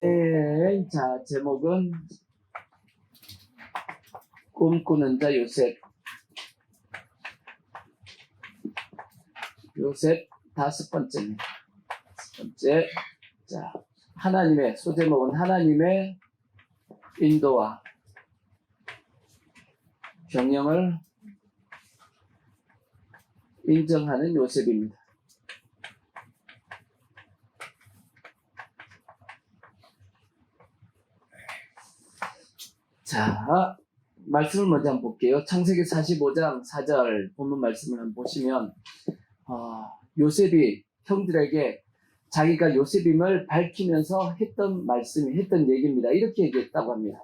네, 자, 제목은 꿈꾸는 자 요셉. 요셉 다섯 번째입니다. 다섯 번째. 자, 소제목은 하나님의 인도와 경영을 인정하는 요셉입니다. 자, 말씀을 먼저 한번 볼게요. 창세기 45장 4절 본문 말씀을 한번 보시면 요셉이 형들에게 자기가 요셉임을 밝히면서 했던 얘기입니다. 이렇게 얘기했다고 합니다.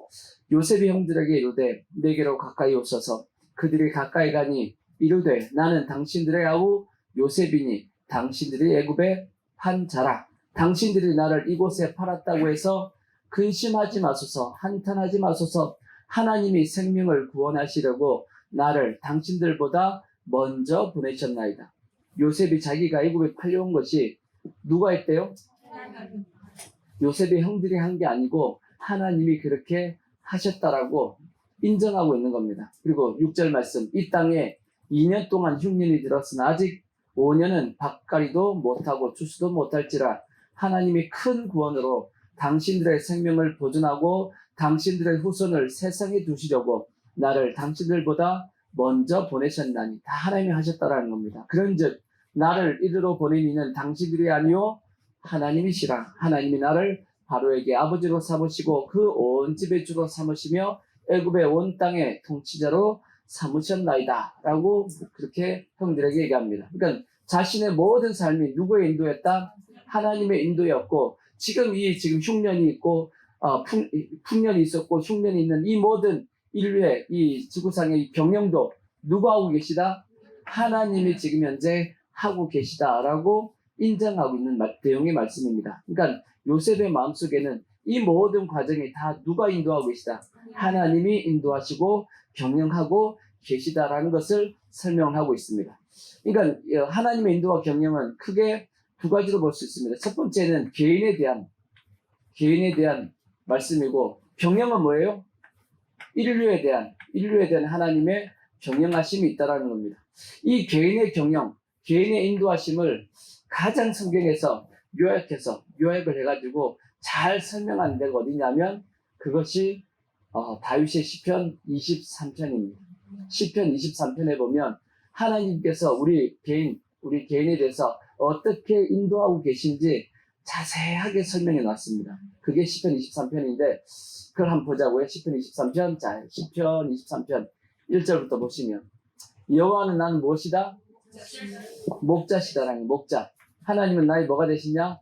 요셉이 형들에게 이르되 내게로 가까이 오소서. 그들이 가까이 가니 이르되 나는 당신들의 아우 요셉이니 당신들이 애굽에 판 자라. 당신들이 나를 이곳에 팔았다고 해서 근심하지 마소서. 한탄하지 마소서. 하나님이 생명을 구원하시려고 나를 당신들보다 먼저 보내셨나이다. 요셉이 자기가 애굽에 팔려온 것이 누가 했대요? 요셉의 형들이 한 게 아니고 하나님이 그렇게 하셨다라고 인정하고 있는 겁니다. 그리고 6절 말씀, 이 땅에 2년 동안 흉년이 들었으나 아직 5년은 밭갈이도 못하고 추수도 못할지라 하나님이 큰 구원으로 당신들의 생명을 보존하고 당신들의 후손을 세상에 두시려고 나를 당신들보다 먼저 보내셨나니. 다 하나님이 하셨다라는 겁니다. 그런즉 나를 이리로 보낸 이는 당신들이 아니요 하나님이시라. 하나님이 나를 바로에게 아버지로 삼으시고 그 온 집의 주로 삼으시며 애굽의 온 땅의 통치자로 삼으셨나이다 라고 그렇게 형들에게 얘기합니다. 그러니까 자신의 모든 삶이 누구의 인도였다? 하나님의 인도였고, 지금 흉년이 있고 풍년이 있었고 흉년이 있는 이 모든 인류의 이 지구상의 이 경영도 누가 하고 계시다? 하나님이 지금 현재 하고 계시다라고 인정하고 있는 내용의 말씀입니다. 그러니까 요셉의 마음속에는 이 모든 과정이 다 누가 인도하고 계시다? 하나님이 인도하시고 경영하고 계시다라는 것을 설명하고 있습니다. 그러니까 하나님의 인도와 경영은 크게 두 가지로 볼 수 있습니다. 첫 번째는 개인에 대한 말씀이고, 경영은 뭐예요? 인류에 대한 하나님의 경영하심이 있다라는 겁니다. 이 개인의 경영, 개인의 인도하심을 가장 성경에서 요약을 해가지고 잘 설명한 데가 어디냐면 그것이 다윗의 시편 23편입니다. 시편 23편에 보면 하나님께서 우리 개인에 대해서 어떻게 인도하고 계신지 자세하게 설명해 놨습니다. 그게 시편 23편인데 그걸 한번 보자고요. 시편 23편. 자, 시편 23편 1절부터 보시면, 여호와는 나는 무엇이다? 목자시다라는 목자. 하나님은 나의 뭐가 되시냐?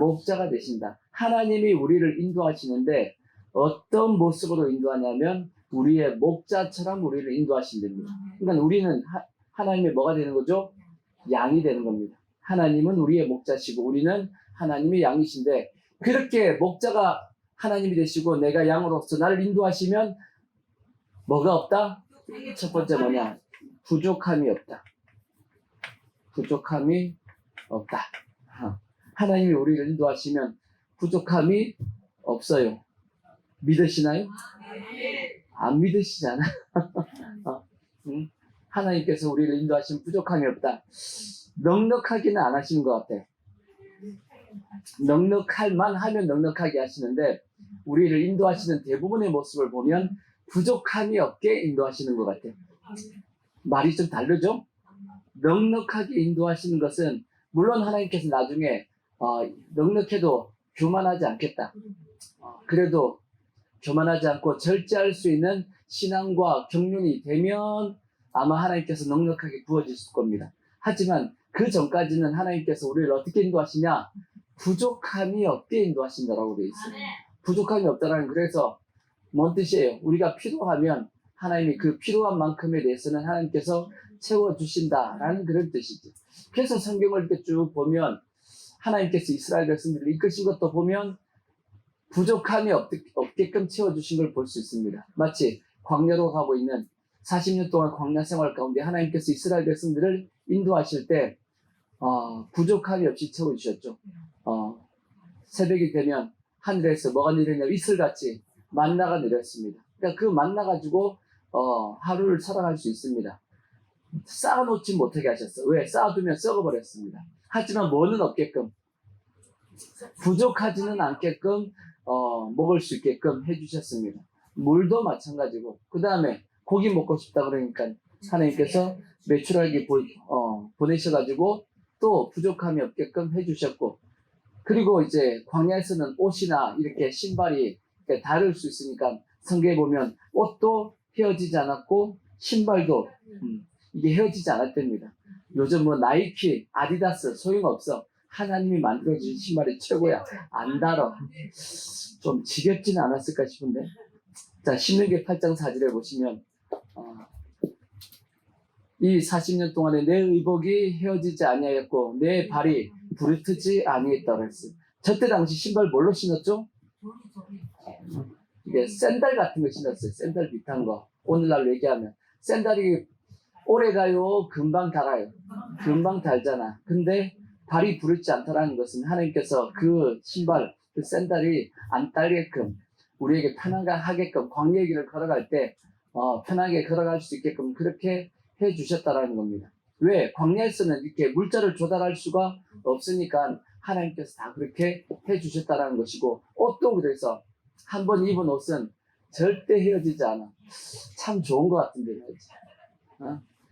목자가 되신다. 하나님이 우리를 인도하시는데 어떤 모습으로 인도하냐면 우리의 목자처럼 우리를 인도하신답니다. 그러니까 우리는 하나님의 뭐가 되는 거죠? 양이 되는 겁니다. 하나님은 우리의 목자시고 우리는 하나님의 양이신데, 그렇게 목자가 하나님이 되시고 내가 양으로서 나를 인도하시면 뭐가 없다? 첫 번째 뭐냐? 부족함이 없다. 하나님이 우리를 인도하시면 부족함이 없어요. 믿으시나요? 안 믿으시잖아. 하나님께서 우리를 인도하시면 부족함이 없다. 넉넉하기는 안 하시는 것 같아. 넉넉할 만하면 넉넉하게 하시는데 우리를 인도하시는 대부분의 모습을 보면 부족함이 없게 인도하시는 것 같아요. 말이 좀 다르죠? 넉넉하게 인도하시는 것은 물론 하나님께서 나중에 넉넉해도 교만하지 않겠다. 그래도 교만하지 않고 절제할 수 있는 신앙과 경륜이 되면 아마 하나님께서 넉넉하게 부어주실 겁니다. 하지만 그 전까지는 하나님께서 우리를 어떻게 인도하시냐? 부족함이 없게 인도하신다라고 되어 있어요. 부족함이 없다라는, 그래서 뭔 뜻이에요? 우리가 필요하면 하나님이 그 필요한 만큼에 대해서는 하나님께서 채워주신다라는 그런 뜻이죠. 그래서 성경을 이렇게 쭉 보면 하나님께서 이스라엘 백성들을 이끄신 것도 보면 부족함이 없게끔 채워주신 걸 볼 수 있습니다. 마치 광야로 가고 있는 40년 동안 광야 생활 가운데 하나님께서 이스라엘 백성들을 인도하실 때 부족함이 없이 채워주셨죠. 새벽이 되면 하늘에서 뭐가 내렸냐면 이슬같이 만나가 내렸습니다. 그러니까 그 만나 가지고 하루를 살아갈 수 있습니다. 쌓아놓지 못하게 하셨어. 왜? 쌓아두면 썩어버렸습니다. 하지만 뭐는 없게끔, 부족하지는 않게끔 먹을 수 있게끔 해주셨습니다. 물도 마찬가지고, 그 다음에 고기 먹고 싶다 그러니까 하나님께서 메추라기 보내셔가지고 또 부족함이 없게끔 해주셨고, 그리고 이제 광야에서는 옷이나 이렇게 신발이 다를 수 있으니까 성경에 보면 옷도 헤어지지 않았고 신발도 이게 헤어지지 않았답니다. 요즘 뭐 나이키, 아디다스 소용없어. 하나님이 만들어주신 신발이 최고야. 안 달아. 좀 지겹지는 않았을까 싶은데. 자, 신명기 8장 4절에 보시면 이 40년 동안에 내 의복이 헤어지지 아니하였고 내 발이 부르트지 아니했다고 했어요. 저때 당시 신발 뭘로 신었죠? 이게 샌들 같은 거 신었어요. 샌들 비슷한 거. 오늘날로 얘기하면 샌들이 오래가요? 금방 닳아요? 금방 닳잖아. 근데 발이 부르지 않다라는 것은 하나님께서 그 신발, 그 샌들이 안 딸게끔 우리에게 편하게 하게끔 광야의 길을 걸어갈 때 편하게 걸어갈 수 있게끔 그렇게 해주셨다라는 겁니다. 왜? 광야에서는 이렇게 물자를 조달할 수가 없으니까 하나님께서 다 그렇게 해주셨다라는 것이고, 옷도 그래서 한번 입은 옷은 절대 헤어지지 않아. 참 좋은 것 같은데 말이지.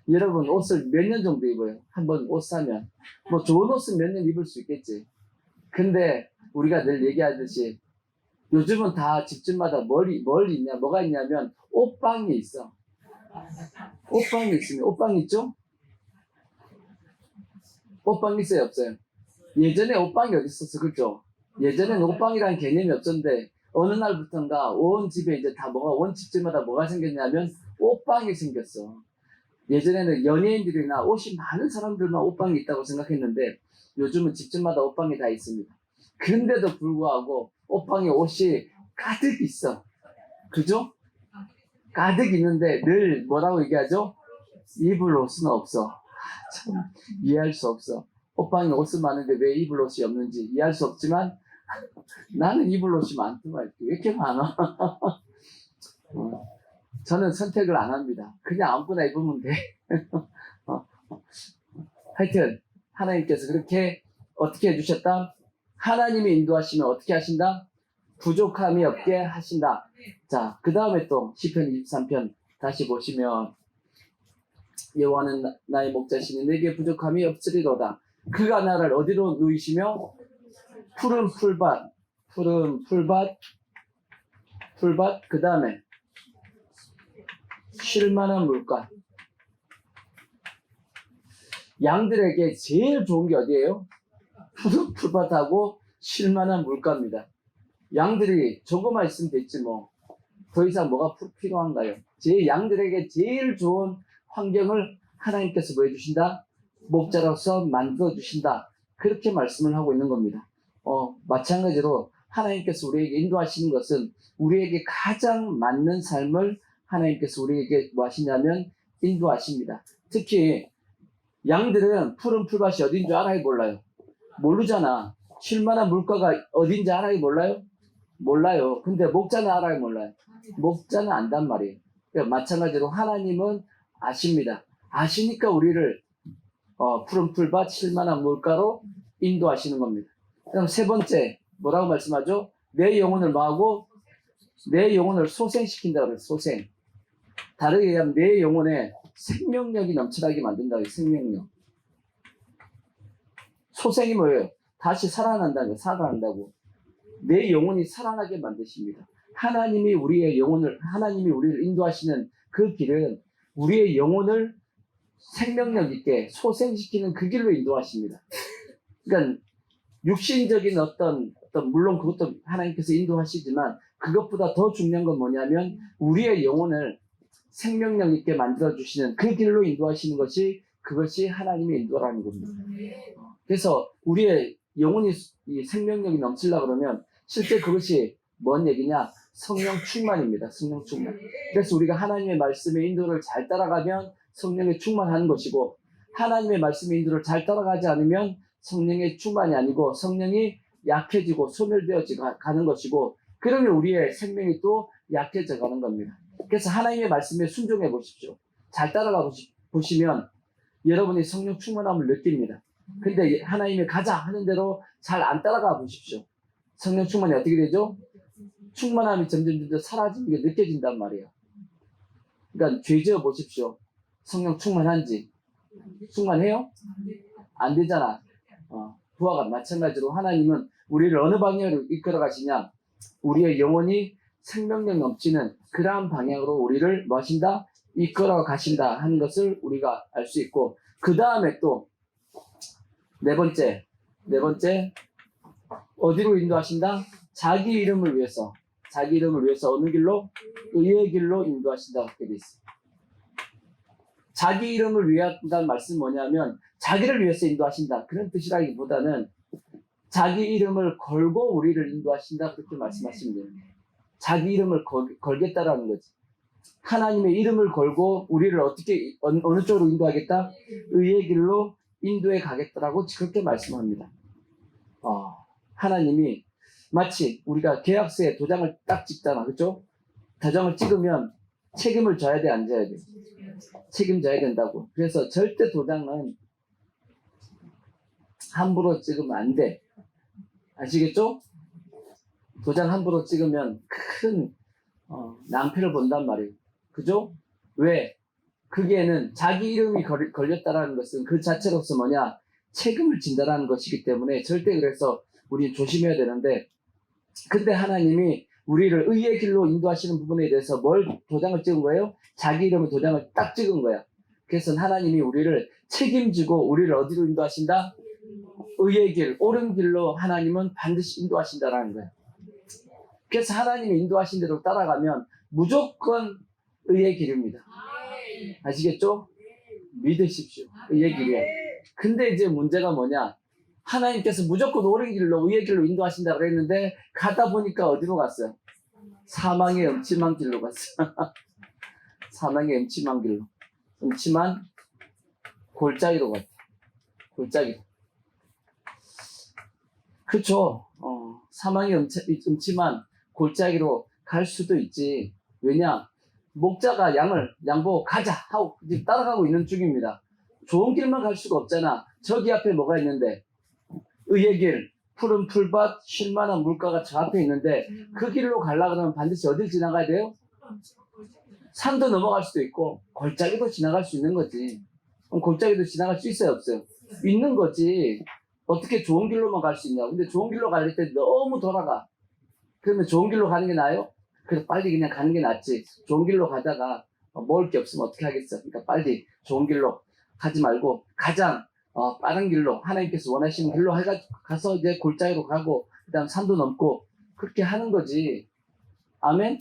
여러분 옷을 몇 년 정도 입어요? 한번 옷 사면 뭐 좋은 옷은 몇 년 입을 수 있겠지. 근데 우리가 늘 얘기하듯이 요즘은 다 집집마다 뭘 있냐, 뭐가 있냐면 옷방이 있어. 옷방이 있으면 옷방 있죠? 옷방 있어요, 없어요? 예전에 옷방이 어디 있었어, 그죠? 예전에는 옷방이라는 개념이 없었는데 어느 날부터인가 온 집에 이제 다 온 집집마다 뭐가 생겼냐면 옷방이 생겼어. 예전에는 연예인들이나 옷이 많은 사람들만 옷방이 있다고 생각했는데 요즘은 집집마다 옷방이 다 있습니다. 그런데도 불구하고 옷방에 옷이 가득 있어. 그죠? 가득 있는데 늘 뭐라고 얘기하죠? 입을 옷은 없어. 참 이해할 수 없어. 옷방에 옷은 많은데 왜 입을 옷이 없는지 이해할 수 없지만 나는 입을 옷이 많더만. 왜 이렇게 많아? 저는 선택을 안 합니다. 그냥 아무거나 입으면 돼. 하여튼 하나님께서 그렇게 어떻게 해주셨다? 하나님이 인도하시면 어떻게 하신다? 부족함이 없게 하신다. 자, 그 다음에 또 시편 23편 다시 보시면 여호와는 나의 목자시니 내게 부족함이 없으리로다. 그가 나를 어디로 누이시며 푸른 풀밭 그 다음에 쉴만한 물가. 양들에게 제일 좋은 게 어디예요? 푸른 풀밭하고 쉴만한 물가입니다. 양들이 저거만 있으면 됐지 뭐. 더 이상 뭐가 필요한가요? 양들에게 제일 좋은 환경을 하나님께서 뭐 해주신다? 목자로서 만들어주신다. 그렇게 말씀을 하고 있는 겁니다. 마찬가지로 하나님께서 우리에게 인도하시는 것은 우리에게 가장 맞는 삶을 하나님께서 우리에게 뭐 하시냐면 인도하십니다. 특히 양들은 푸른 풀밭이 어딘 줄 알아요? 몰라요? 모르잖아. 쉴만한 물가가 어딘지 알아요? 몰라요? 몰라요. 근데 목자는 알아요? 몰라요? 목자는 안단 말이에요. 그러니까 마찬가지로 하나님은 아십니다. 아시니까 우리를 푸른 풀밭 쉴만한 물가로 인도하시는 겁니다. 그럼 세 번째 뭐라고 말씀하죠? 내 영혼을 뭐하고? 내 영혼을 소생시킨다고 그래요. 소생. 다르게 얘기하면 내 영혼에 생명력이 넘쳐나게 만든다고 해요. 생명력. 소생이 뭐예요? 다시 살아난다는 거예요. 살아난다고. 내 영혼이 살아나게 만드십니다. 하나님이 우리를 인도하시는 그 길은 우리의 영혼을 생명력 있게 소생시키는 그 길로 인도하십니다. 그러니까 육신적인 어떤 물론 그것도 하나님께서 인도하시지만 그것보다 더 중요한 건 뭐냐면 우리의 영혼을 생명력 있게 만들어주시는 그 길로 인도하시는 것이 그것이 하나님의 인도라는 겁니다. 그래서 우리의 영혼이 이 생명력이 넘치려고 그러면 실제 그것이 뭔 얘기냐? 성령 충만입니다. 성령 충만. 그래서 우리가 하나님의 말씀의 인도를 잘 따라가면 성령에 충만하는 것이고 하나님의 말씀의 인도를 잘 따라가지 않으면 성령의 충만이 아니고 성령이 약해지고 소멸되어 가는 것이고, 그러면 우리의 생명이 또 약해져 가는 겁니다. 그래서 하나님의 말씀에 순종해 보십시오. 잘 따라가 보시면 여러분이 성령 충만함을 느낍니다. 근데 하나님이 가자 하는 대로 잘 안 따라가 보십시오. 성령 충만이 어떻게 되죠? 충만함이 점점 사라지는 게 느껴진단 말이에요. 그러니까 죄 지어 보십시오. 성령 충만한지. 충만해요? 안 되잖아. 부하가 마찬가지로 하나님은 우리를 어느 방향으로 이끌어 가시냐? 우리의 영혼이 생명력 넘치는 그러한 방향으로 우리를 뭐 하신다? 이끌어 가신다 하는 것을 우리가 알 수 있고, 그 다음에 또 네 번째 어디로 인도하신다? 자기 이름을 위해서 어느 길로? 의의 길로 인도하신다 그렇게 돼 있어요. 자기 이름을 위한다는 말씀은 뭐냐면 자기를 위해서 인도하신다 그런 뜻이라기보다는 자기 이름을 걸고 우리를 인도하신다 그렇게 말씀하시면 돼요. 자기 이름을 걸겠다라는 거지. 하나님의 이름을 걸고 우리를 어떻게 어느 쪽으로 인도하겠다? 의의 길로 인도해 가겠다라고 그렇게 말씀합니다. 하나님이 마치 우리가 계약서에 도장을 딱 찍잖아, 그렇죠? 도장을 찍으면 책임을 져야 돼, 안 져야 돼? 책임져야 된다고. 그래서 절대 도장은 함부로 찍으면 안 돼. 아시겠죠? 도장 함부로 찍으면 큰 낭패를 본단 말이에요. 그죠? 왜? 거기에는 자기 이름이 걸렸다라는 것은 그 자체로서 뭐냐? 책임을 진다라는 것이기 때문에 절대 그래서 우리 조심해야 되는데, 근데 하나님이 우리를 의의 길로 인도하시는 부분에 대해서 뭘 도장을 찍은 거예요? 자기 이름의 도장을 딱 찍은 거야. 그래서 하나님이 우리를 책임지고 우리를 어디로 인도하신다? 의의 길, 옳은 길로 하나님은 반드시 인도하신다라는 거예요. 그래서 하나님이 인도하신 대로 따라가면 무조건 의의 길입니다. 아시겠죠? 믿으십시오. 의의 길이에요. 근데 이제 문제가 뭐냐? 하나님께서 무조건 옳은 길로, 의의 길로 인도하신다고 했는데 가다 보니까 어디로 갔어요? 사망의 음침한 길로 갔어요. 사망의 음침한 길로. 음침한 골짜기로 갔어요. 골짜기. 그쵸? 사망의 음침한 골짜기로 갈 수도 있지. 왜냐? 목자가 양 보고 가자 하고 이제 따라가고 있는 중입니다. 좋은 길만 갈 수가 없잖아. 저기 앞에 뭐가 있는데? 의의 길, 푸른 풀밭, 쉴만한 물가가 저 앞에 있는데 그 길로 가려고 하면 반드시 어딜 지나가야 돼요? 산도 넘어갈 수도 있고 골짜기도 지나갈 수 있는 거지. 그럼 골짜기도 지나갈 수 있어요, 없어요? 있는 거지. 어떻게 좋은 길로만 갈 수 있냐? 근데 좋은 길로 갈 때 너무 돌아가. 그러면 좋은 길로 가는 게 나아요? 그래서 빨리 그냥 가는 게 낫지. 좋은 길로 가다가 먹을 게 없으면 어떻게 하겠어? 그러니까 빨리 좋은 길로 가지 말고 가장 빠른 길로 하나님께서 원하시는 길로 가서 이제 골짜기로 가고 그다음 산도 넘고 그렇게 하는 거지. 아멘?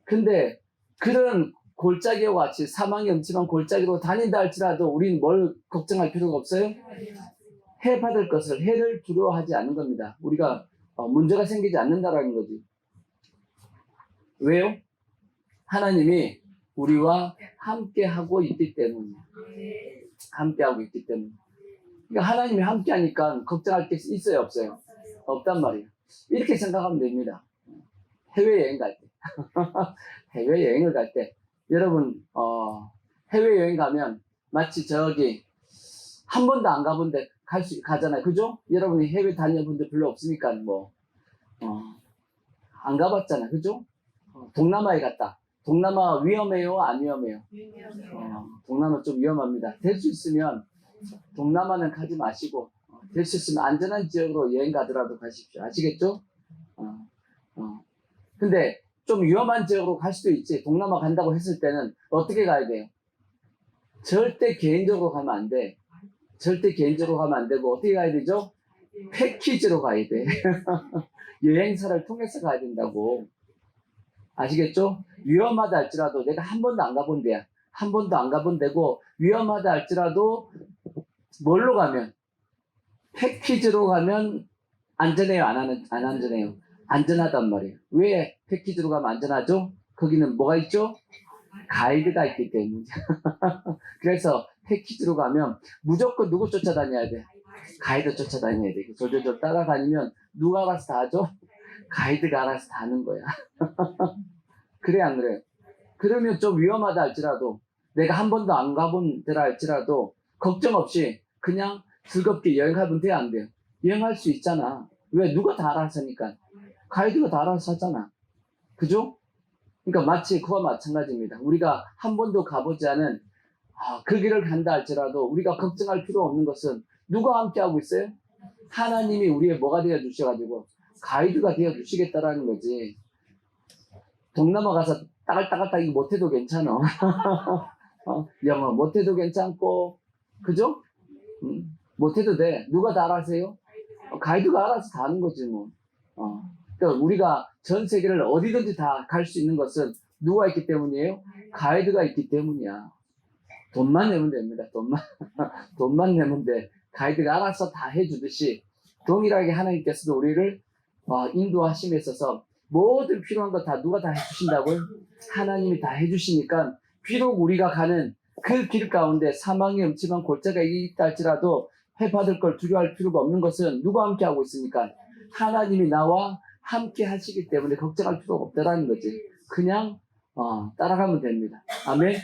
근데 그런 골짜기와 같이 사망이 엄침한 골짜기로 다닌다 할지라도 우리는 뭘 걱정할 필요가 없어요? 해 받을 것을 해를 두려워하지 않는 겁니다. 우리가 문제가 생기지 않는다라는 거지. 왜요? 하나님이 우리와 함께하고 있기 때문에. 함께하고 있기 때문에. 그러니까 하나님이 함께하니까 걱정할 게 있어요, 없어요? 없단 말이에요. 이렇게 생각하면 됩니다. 해외여행 갈 때. 해외여행을 갈 때. 여러분, 해외여행 가면 마치 저기 한 번도 안 가본데 가잖아요. 그죠? 여러분이 해외 다녀본 적 별로 없으니까 안 가봤잖아요. 그죠? 동남아에 갔다. 동남아 위험해요? 안 위험해요? 동남아 좀 위험합니다. 될 수 있으면 동남아는 가지 마시고 될 수 있으면 안전한 지역으로 여행 가더라도 가십시오. 아시겠죠? 근데 좀 위험한 지역으로 갈 수도 있지. 동남아 간다고 했을 때는 어떻게 가야 돼요? 절대 개인적으로 가면 안 돼. 절대 개인적으로 가면 안 되고 어떻게 가야 되죠? 패키지로 가야 돼. 여행사를 통해서 가야 된다고. 아시겠죠? 위험하다 할지라도 내가 한 번도 안 가본 데야. 한 번도 안 가본 데고 위험하다 할지라도 뭘로 가면? 패키지로 가면 안전해요? 안 안전해요? 안전하단 말이에요. 왜 패키지로 가면 안전하죠? 거기는 뭐가 있죠? 가이드가 있기 때문에. 그래서 패키지로 가면 무조건 누구 쫓아다녀야 돼? 가이드 쫓아다녀야 돼. 졸졸졸 따라다니면 누가 알아서 다 하죠? 가이드가 알아서 다 하는 거야. 그래 안 그래? 그러면 좀 위험하다 할지라도 내가 한 번도 안 가본 데라 할지라도 걱정 없이 그냥 즐겁게 여행하면 돼요 안 돼요? 여행할 수 있잖아. 왜? 누가 다 알아서 하니까. 가이드가 다 알아서 하잖아. 그죠? 그러니까 마치 그와 마찬가지입니다. 우리가 한 번도 가보지 않은 그 길을 간다 할지라도 우리가 걱정할 필요 없는 것은 누가 함께 하고 있어요? 하나님이 우리의 뭐가 되어 주셔가지고 가이드가 되어 주시겠다라는 거지. 동남아 가서 따갈따갈따 이거 못해도 괜찮아. 영어 못해도 괜찮고, 그죠? 못해도 돼. 누가 다 알아서요? 가이드가 알아서 다 하는 거지 뭐. 그러니까 우리가 전 세계를 어디든지 다 갈 수 있는 것은 누가 있기 때문이에요? 가이드가 있기 때문이야. 돈만 내면 됩니다. 돈만 내면 돼. 가이드가 알아서 다 해주듯이 동일하게 하나님께서도 우리를 인도하심에 있어서 모든 필요한 거 다 누가 다 해주신다고요? 하나님이 다 해주시니까 비록 우리가 가는 그 길 가운데 사망의 음침한 골짜기가 있다 할지라도 해받을 걸 두려워할 필요가 없는 것은 누가 함께 하고 있으니까 하나님이 나와 함께 하시기 때문에 걱정할 필요가 없다라는 거지. 그냥 따라가면 됩니다. 아멘.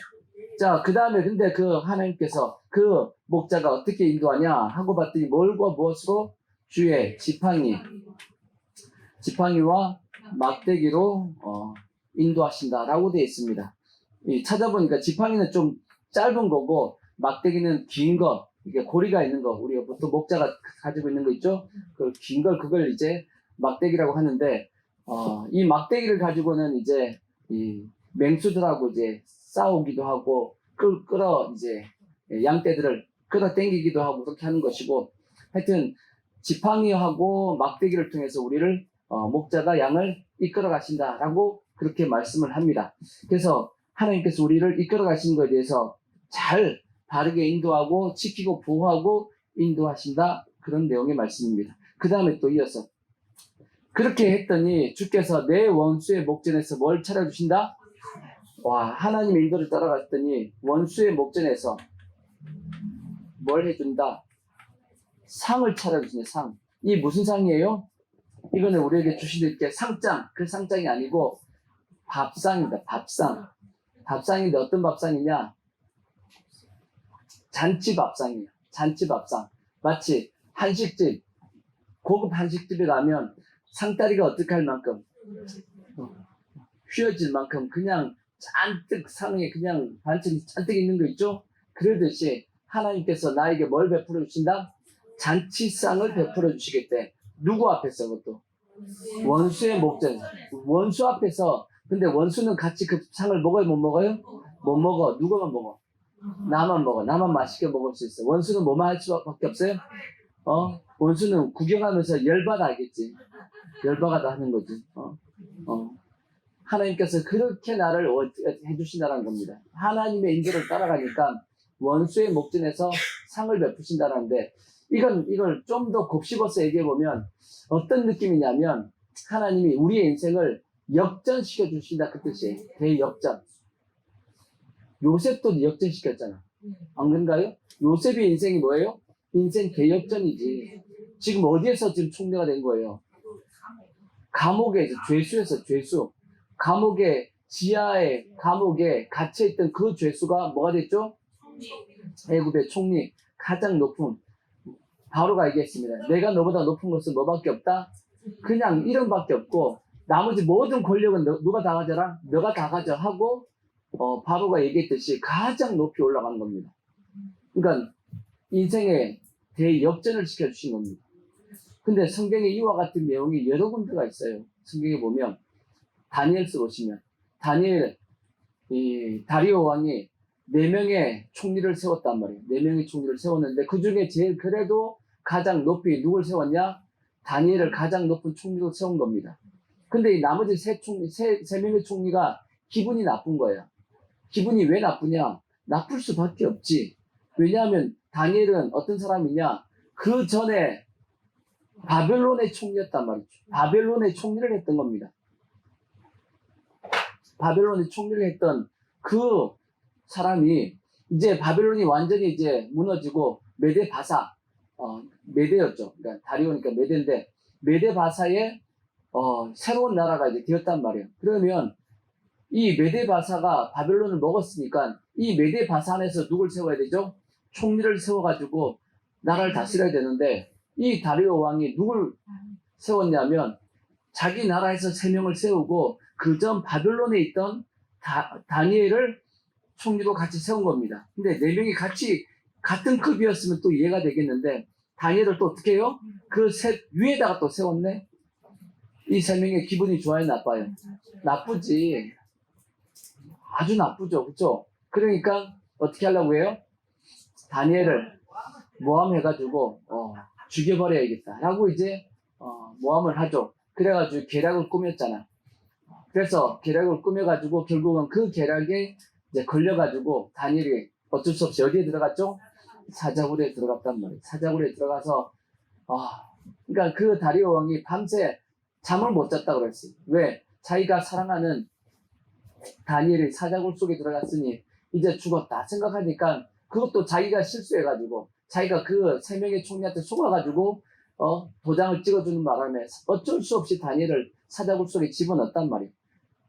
자, 그 다음에 근데 그 하나님께서 그 목자가 어떻게 인도하냐 하고 봤더니 뭘과 무엇으로? 주의 지팡이와 막대기로 인도하신다라고 되어 있습니다. 찾아보니까 지팡이는 좀 짧은 거고 막대기는 긴 거, 이게 고리가 있는 거, 우리가 보통 목자가 가지고 있는 거 있죠? 그 긴 걸 그걸 이제 막대기라고 하는데 이 막대기를 가지고는 이제 이 맹수들하고 이제 싸우기도 하고 끌어 이제 양떼들을 끌어 당기기도 하고 그렇게 하는 것이고 하여튼 지팡이하고 막대기를 통해서 우리를 목자가 양을 이끌어 가신다라고 그렇게 말씀을 합니다. 그래서 하나님께서 우리를 이끌어 가시는 것에 대해서 잘 바르게 인도하고 지키고 보호하고 인도하신다 그런 내용의 말씀입니다. 그 다음에 또 이어서 그렇게 했더니 주께서 내 원수의 목전에서 뭘 차려주신다? 와, 하나님의 인도를 따라갔더니 원수의 목전에서 뭘 해준다? 상을 차려주시네, 상. 이 무슨 상이에요? 이거는 우리에게 주신 게 상장, 그 상장이 아니고 밥상입니다, 밥상. 밥상인데 어떤 밥상이냐? 잔치밥상이에요. 잔치밥상. 마치 한식집, 고급 한식집에 가면 상다리가 어떻게 할 만큼 휘어질 만큼 그냥 잔뜩 상에 그냥 반찬이 잔뜩 있는 거 있죠? 그러듯이 하나님께서 나에게 뭘 베풀어 주신다? 잔치상을 베풀어 주시겠대. 누구 앞에서 그것도? 원수의 목전. 원수 앞에서. 근데 원수는 같이 그 상을 먹어요? 못 먹어요? 못 먹어. 누구만 먹어? 나만 먹어. 나만 맛있게 먹을 수 있어. 원수는 뭐만 할 수밖에 없어요? 원수는 구경하면서 열받아 하겠지. 열받아 하는 거지. 하나님께서 그렇게 나를 해주신다는 겁니다. 하나님의 인도를 따라가니까 원수의 목전에서 상을 베푸신다는데 이걸 좀 더 곱씹어서 얘기해보면 어떤 느낌이냐면 하나님이 우리의 인생을 역전시켜 주신다 그 뜻이에요. 대역전. 요셉도 역전시켰잖아. 안 그런가요? 요셉의 인생이 뭐예요? 인생 대역전이지. 지금 어디에서 지금 총리가 된 거예요? 감옥에 죄수에서 죄수. 감옥에 지하에 감옥에 갇혀있던 그 죄수가 뭐가 됐죠? 애굽의 총리 가장 높은 바로가 얘기했습니다. 내가 너보다 높은 것은 뭐밖에 없다? 그냥 이름밖에 없고 나머지 모든 권력은 누가 다 가져라? 너가 다 가져 하고 바로가 얘기했듯이 가장 높이 올라간 겁니다. 그러니까 인생의 대역전을 시켜주신 겁니다. 근데 성경에 이와 같은 내용이 여러 군데가 있어요. 성경에 보면 다니엘서 보시면 다리오 왕이 4명의 총리를 세웠단 말이에요. 4명의 총리를 세웠는데 그 중에 제일 그래도 가장 높이 누굴 세웠냐? 다니엘을 가장 높은 총리로 세운 겁니다. 근데 이 나머지 세 명의 총리가 기분이 나쁜 거예요. 기분이 왜 나쁘냐? 나쁠 수밖에 없지. 왜냐하면 다니엘은 어떤 사람이냐? 그 전에 바벨론의 총리였단 말이죠. 바벨론의 총리를 했던 겁니다. 바벨론의 총리를 했던 그 사람이 이제 바벨론이 완전히 이제 무너지고 메데 바사 메대였죠. 그러니까 다리오니까 메대인데 메대 바사의 새로운 나라가 이제 되었단 말이에요. 그러면 이 메대 바사가 바벨론을 먹었으니까 이 메대 바사 안에서 누굴 세워야 되죠? 총리를 세워가지고 나라를 다스려야 되는데 이 다리오 왕이 누굴 세웠냐면 자기 나라에서 3명을 세우고 그 전 바벨론에 있던 다니엘을 총리로 같이 세운 겁니다. 근데 4명이 같이 같은 급이었으면 또 이해가 되겠는데 다니엘을 또 어떻게 해요? 그 위에다가 또 세웠네? 이 3명의 기분이 좋아요, 나빠요? 나쁘지. 아주 나쁘죠. 그렇죠? 그러니까 어떻게 하려고 해요? 다니엘을 모함해가지고 죽여버려야겠다 라고 이제 모함을 하죠. 그래가지고 계략을 꾸몄잖아. 그래서 계략을 꾸며가지고 결국은 그 계략에 이제 걸려가지고 다니엘이 어쩔 수 없이 어디에 들어갔죠? 사자굴에 들어갔단 말이에요. 사자굴에 들어가서 그러니까 그 다리오 왕이 밤새 잠을 못 잤다고 그랬어요. 왜? 자기가 사랑하는 다니엘이 사자굴 속에 들어갔으니 이제 죽었다 생각하니까 그것도 자기가 실수해가지고 자기가 그 3명의 총리한테 속아가지고 도장을 찍어주는 바람에 어쩔 수 없이 다니엘을 사자굴 속에 집어넣었단 말이에요.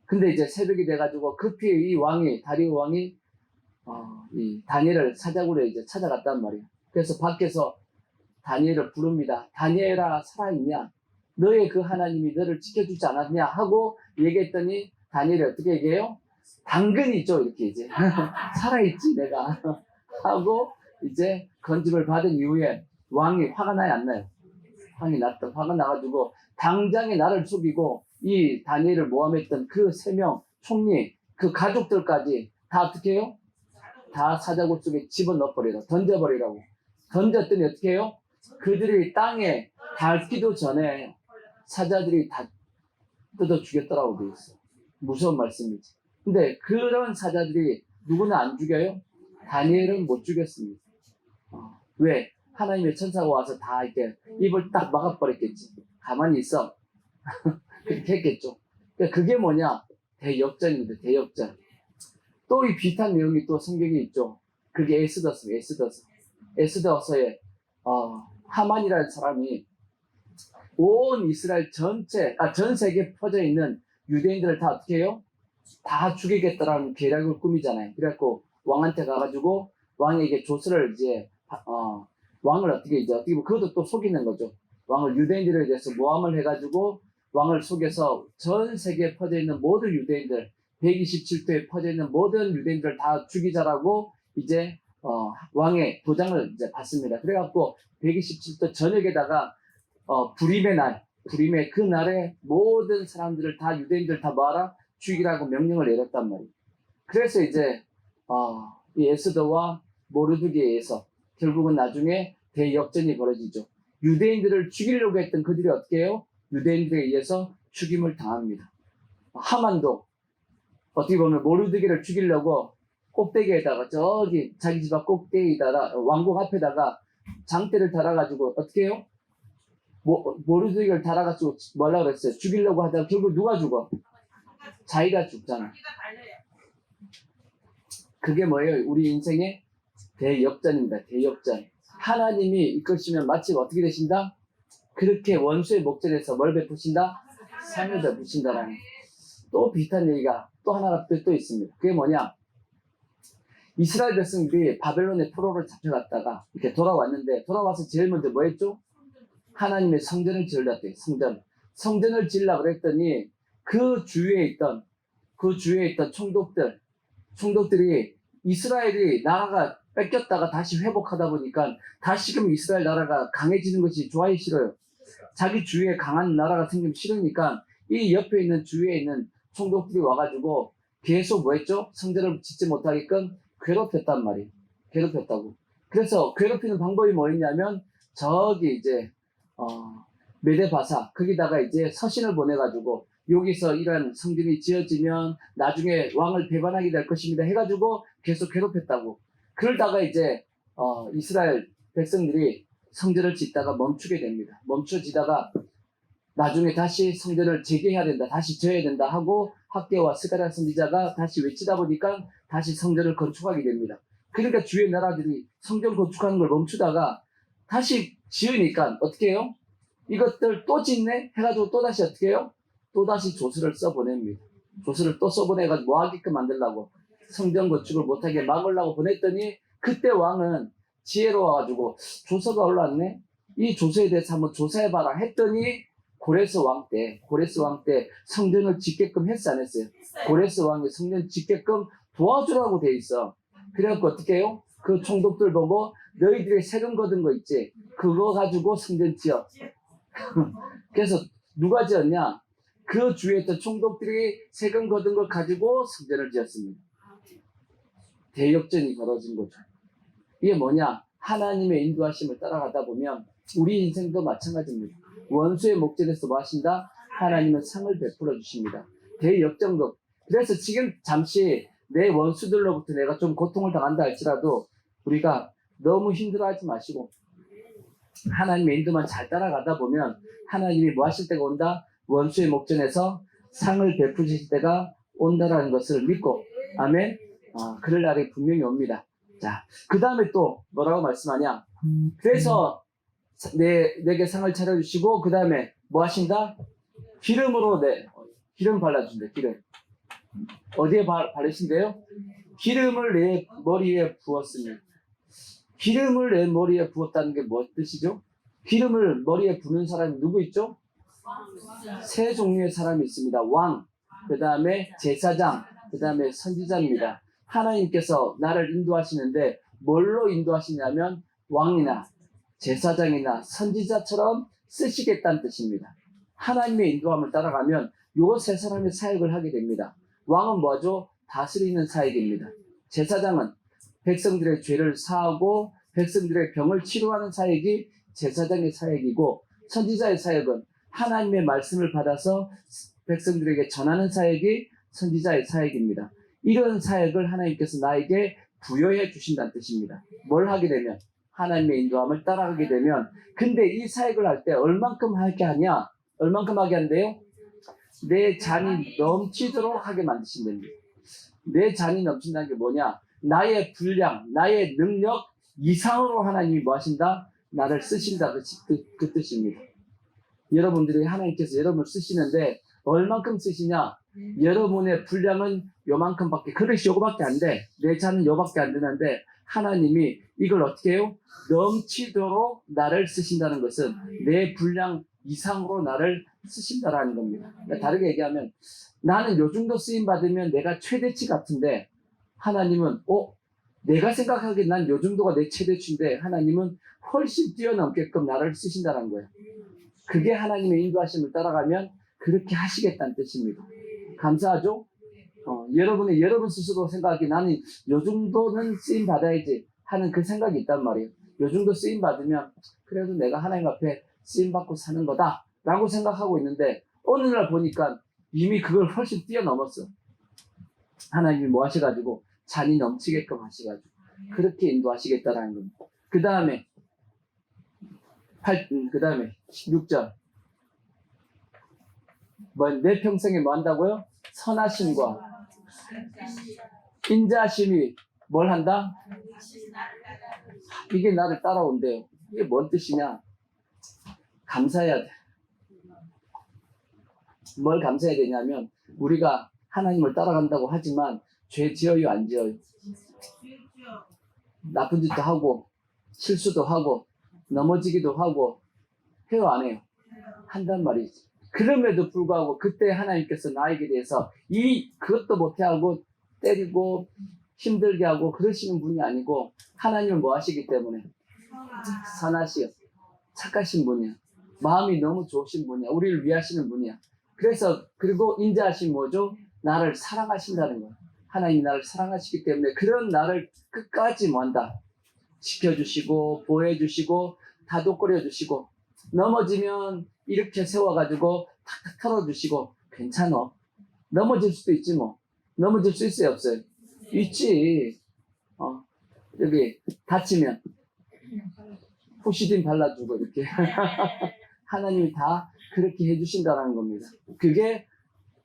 근데 이제 새벽이 돼가지고 급히 이 왕이 다리오 왕이 이 다니엘을 사자굴에 이제 찾아갔단 말이에요. 그래서 밖에서 다니엘을 부릅니다. 다니엘아 살아있냐? 너의 그 하나님이 너를 지켜주지 않았냐? 하고 얘기했더니 다니엘이 어떻게 얘기해요? 당근이 있죠 이렇게 이제 살아있지 내가 하고 이제 건집을 받은 이후에 왕이 화가 나요 안 나요? 화가 나가지고 당장에 나를 죽이고 이 다니엘을 모함했던 그 3명 총리 그 가족들까지 다 어떻게 해요? 다 사자굴 속에 집어넣어버리라고 던져버리라고 던졌더니 어떻게 해요? 그들이 땅에 닿기도 전에 사자들이 다 뜯어 죽였더라고 돼 있어. 무서운 말씀이지. 근데 그런 사자들이 누구나 안 죽여요? 다니엘은 못 죽였습니다. 왜? 하나님의 천사가 와서 다 이렇게 입을 딱 막아버렸겠지. 가만히 있어. 그렇게 했겠죠. 그러니까 그게 뭐냐? 대역전입니다. 대역전. 또 이 비슷한 내용이 또 성경에 있죠. 그게 에스더서에 하만이라는 사람이 온 이스라엘 전 세계에 퍼져 있는 유대인들을 다 어떻게 해요? 다 죽이겠다라는 계략을 꾸미잖아요. 그래갖고 왕한테 가가지고 왕에게 조서를 이제 왕을 어떻게 그것도 또 속이는 거죠. 왕을 유대인들에 대해서 모함을 해가지고 왕을 속여서 전 세계에 퍼져 있는 모든 유대인들 127도에 퍼져 있는 모든 유대인들을 다 죽이자라고 이제 왕의 도장을 이제 받습니다. 그래갖고 127도 저녁에다가 불임의 그 날에 모든 사람들을 다 유대인들 다 모아라 죽이라고 명령을 내렸단 말이에요. 그래서 이제 이 에스더와 모르드기에 의해서 결국은 나중에 대역전이 벌어지죠. 유대인들을 죽이려고 했던 그들이 어떻게 해요? 유대인들에 의해서 죽임을 당합니다. 하만도 어떻게 보면 모르드기를 죽이려고 꼭대기에다가 저기 자기 집 앞 꼭대기에다가 왕궁 앞에다가 장대를 달아가지고 어떻게 해요? 모르드기를 달아가지고 뭐라 그랬어요? 죽이려고 하다가 결국 누가 죽어? 자기가 죽잖아. 그게 뭐예요? 우리 인생의 대역전입니다. 대역전. 하나님이 이끄시면 마치 어떻게 되신다? 그렇게 원수의 목전에서 뭘 베푸신다? 상을 베푸신다라는 또 비슷한 얘기가 또 하나가 또 있습니다. 그게 뭐냐? 이스라엘 백성들이 바벨론의 포로로 잡혀갔다가 이렇게 돌아왔는데 돌아와서 제일 먼저 뭐 했죠? 하나님의 성전을 지으려고 했대요. 성전을 지으려고 그랬더니 그 주위에 있던 총독들이 이스라엘이 나라가 뺏겼다가 다시 회복하다 보니까 다시금 이스라엘 나라가 강해지는 것이 좋아요, 싫어요? 자기 주위에 강한 나라가 생기면 싫으니까 이 옆에 있는 주위에 있는 총독들이 와가지고 계속 뭐 했죠? 성전을 짓지 못하게끔 괴롭혔단 말이에요. 괴롭혔다고. 그래서 괴롭히는 방법이 뭐였냐면 저기 이제 메데바사 거기다가 이제 서신을 보내가지고 여기서 이런 성전이 지어지면 나중에 왕을 배반하게 될 것입니다 해가지고 계속 괴롭혔다고. 그러다가 이제 이스라엘 백성들이 성전을 짓다가 멈추게 됩니다. 멈춰지다가 나중에 다시 성전을 재개해야 된다, 다시 지어야 된다 하고 학개와 스가랴 선지자가 다시 외치다 보니까 다시 성전을 건축하게 됩니다. 그러니까 주위의 나라들이 성전 건축하는 걸 멈추다가 다시 지으니까 어떻게 해요? 이것들 또 짓네? 해가지고 또다시 어떻게 해요? 또다시 조서를 써보냅니다. 조서를 또 써보내가지고 뭐 하게끔 만들라고. 성전 건축을 못하게 막으려고 보냈더니 그때 왕은 지혜로워가지고 조서가 올라왔네? 이 조서에 대해서 한번 조사해봐라 했더니 고레스 왕 때 성전을 짓게끔 했어 안 했어요? 고레스 왕이 성전 짓게끔 도와주라고 돼 있어. 그래갖고 어떻게 해요? 그 총독들 보고 너희들이 세금 거둔 거 있지? 그거 가지고 성전 지어. 그래서 누가 지었냐? 그 주위에 있던 총독들이 세금 거둔 걸 가지고 성전을 지었습니다. 대역전이 벌어진 거죠. 이게 뭐냐? 하나님의 인도하심을 따라가다 보면 우리 인생도 마찬가지입니다. 원수의 목전에서 뭐 하신다? 하나님은 상을 베풀어 주십니다. 대역전극. 그래서 지금 잠시 내 원수들로부터 내가 좀 고통을 당한다 할지라도 우리가 너무 힘들어하지 마시고 하나님의 인도만 잘 따라가다 보면 하나님이 뭐 하실 때가 온다? 원수의 목전에서 상을 베푸실 때가 온다라는 것을 믿고 아멘. 그럴 날이 분명히 옵니다. 자, 그 다음에 또 뭐라고 말씀하냐? 그래서 내게 상을 차려주시고 그 다음에 뭐 하신다? 기름으로 기름 발라준다. 기름. 어디에 바르신대요? 기름을 내 머리에 부었습니다. 기름을 내 머리에 부었다는 게 뭐 뜻이죠? 기름을 머리에 부는 사람이 누구 있죠? 세 종류의 사람이 있습니다. 왕, 그 다음에 제사장, 그 다음에 선지자입니다. 하나님께서 나를 인도하시는데 뭘로 인도하시냐면 왕이나 제사장이나 선지자처럼 쓰시겠다는 뜻입니다. 하나님의 인도함을 따라가면 요 세 사람의 사역을 하게 됩니다. 왕은 뭐죠? 다스리는 사역입니다. 제사장은 백성들의 죄를 사하고 백성들의 병을 치료하는 사역이 제사장의 사역이고 선지자의 사역은 하나님의 말씀을 받아서 백성들에게 전하는 사역이 선지자의 사역입니다. 이런 사역을 하나님께서 나에게 부여해 주신다는 뜻입니다. 뭘 하게 되면? 하나님의 인도함을 따라가게 되면 근데 이 사역을 할 때 얼만큼 하게 하냐? 얼만큼 하게 한대요? 내 잔이 넘치도록 하게 만드신답니다. 내 잔이 넘친다는 게 뭐냐? 나의 분량, 나의 능력 이상으로 하나님이 뭐 하신다? 나를 쓰신다. 그 뜻입니다. 여러분들이 하나님께서 여러분을 쓰시는데 얼만큼 쓰시냐? 여러분의 분량은 요만큼밖에, 그릇이 요거밖에 안 돼. 내 잔은 요밖에 안 되는데 하나님이 이걸 어떻게 해요? 넘치도록 나를 쓰신다는 것은 내 분량 이상으로 나를 쓰신다라는 겁니다. 그러니까 다르게 얘기하면 나는 요 정도 쓰임 받으면 내가 최대치 같은데 하나님은 내가 생각하기엔 난 요 정도가 내 최대치인데 하나님은 훨씬 뛰어넘게끔 나를 쓰신다는 거예요. 그게 하나님의 인도하심을 따라가면 그렇게 하시겠다는 뜻입니다. 감사하죠? 여러분 스스로 생각하기 나는 요 정도는 쓰임 받아야지 하는 그 생각이 있단 말이에요. 요 정도 쓰임 받으면 그래도 내가 하나님 앞에 쓰임 받고 사는 거다 라고 생각하고 있는데 어느 날 보니까 이미 그걸 훨씬 뛰어넘었어. 하나님이 뭐 하셔가지고 잔이 넘치게끔 하셔가지고 그렇게 인도하시겠다라는 겁니다. 그 다음에 16절 내 평생에 뭐 한다고요? 선하심과 인자하심이 뭘 한다? 이게 나를 따라온대요. 이게 뭔 뜻이냐? 감사해야 돼. 뭘 감사해야 되냐면 우리가 하나님을 따라간다고 하지만 죄 지어요 안 지어요? 나쁜 짓도 하고 실수도 하고 넘어지기도 하고 해요 안 해요? 한단 말이지. 그럼에도 불구하고 그때 하나님께서 나에게 대해서 그것도 못해하고 때리고 힘들게 하고 그러시는 분이 아니고 하나님은 뭐 하시기 때문에 선하시요 착하신 분이야. 마음이 너무 좋으신 분이야. 우리를 위하시는 분이야. 그리고 인자하신 뭐죠? 나를 사랑하신다는 거야. 하나님이 나를 사랑하시기 때문에 그런 나를 끝까지 뭐한다? 지켜주시고 보호해주시고 다독거려주시고 넘어지면 이렇게 세워가지고 탁탁 털어주시고 괜찮어. 넘어질 수도 있지 뭐. 넘어질 수 있어요 없어요? 있지. 여기 다치면 후시딘 발라주고 이렇게 하나님이 다 그렇게 해주신다는 겁니다. 그게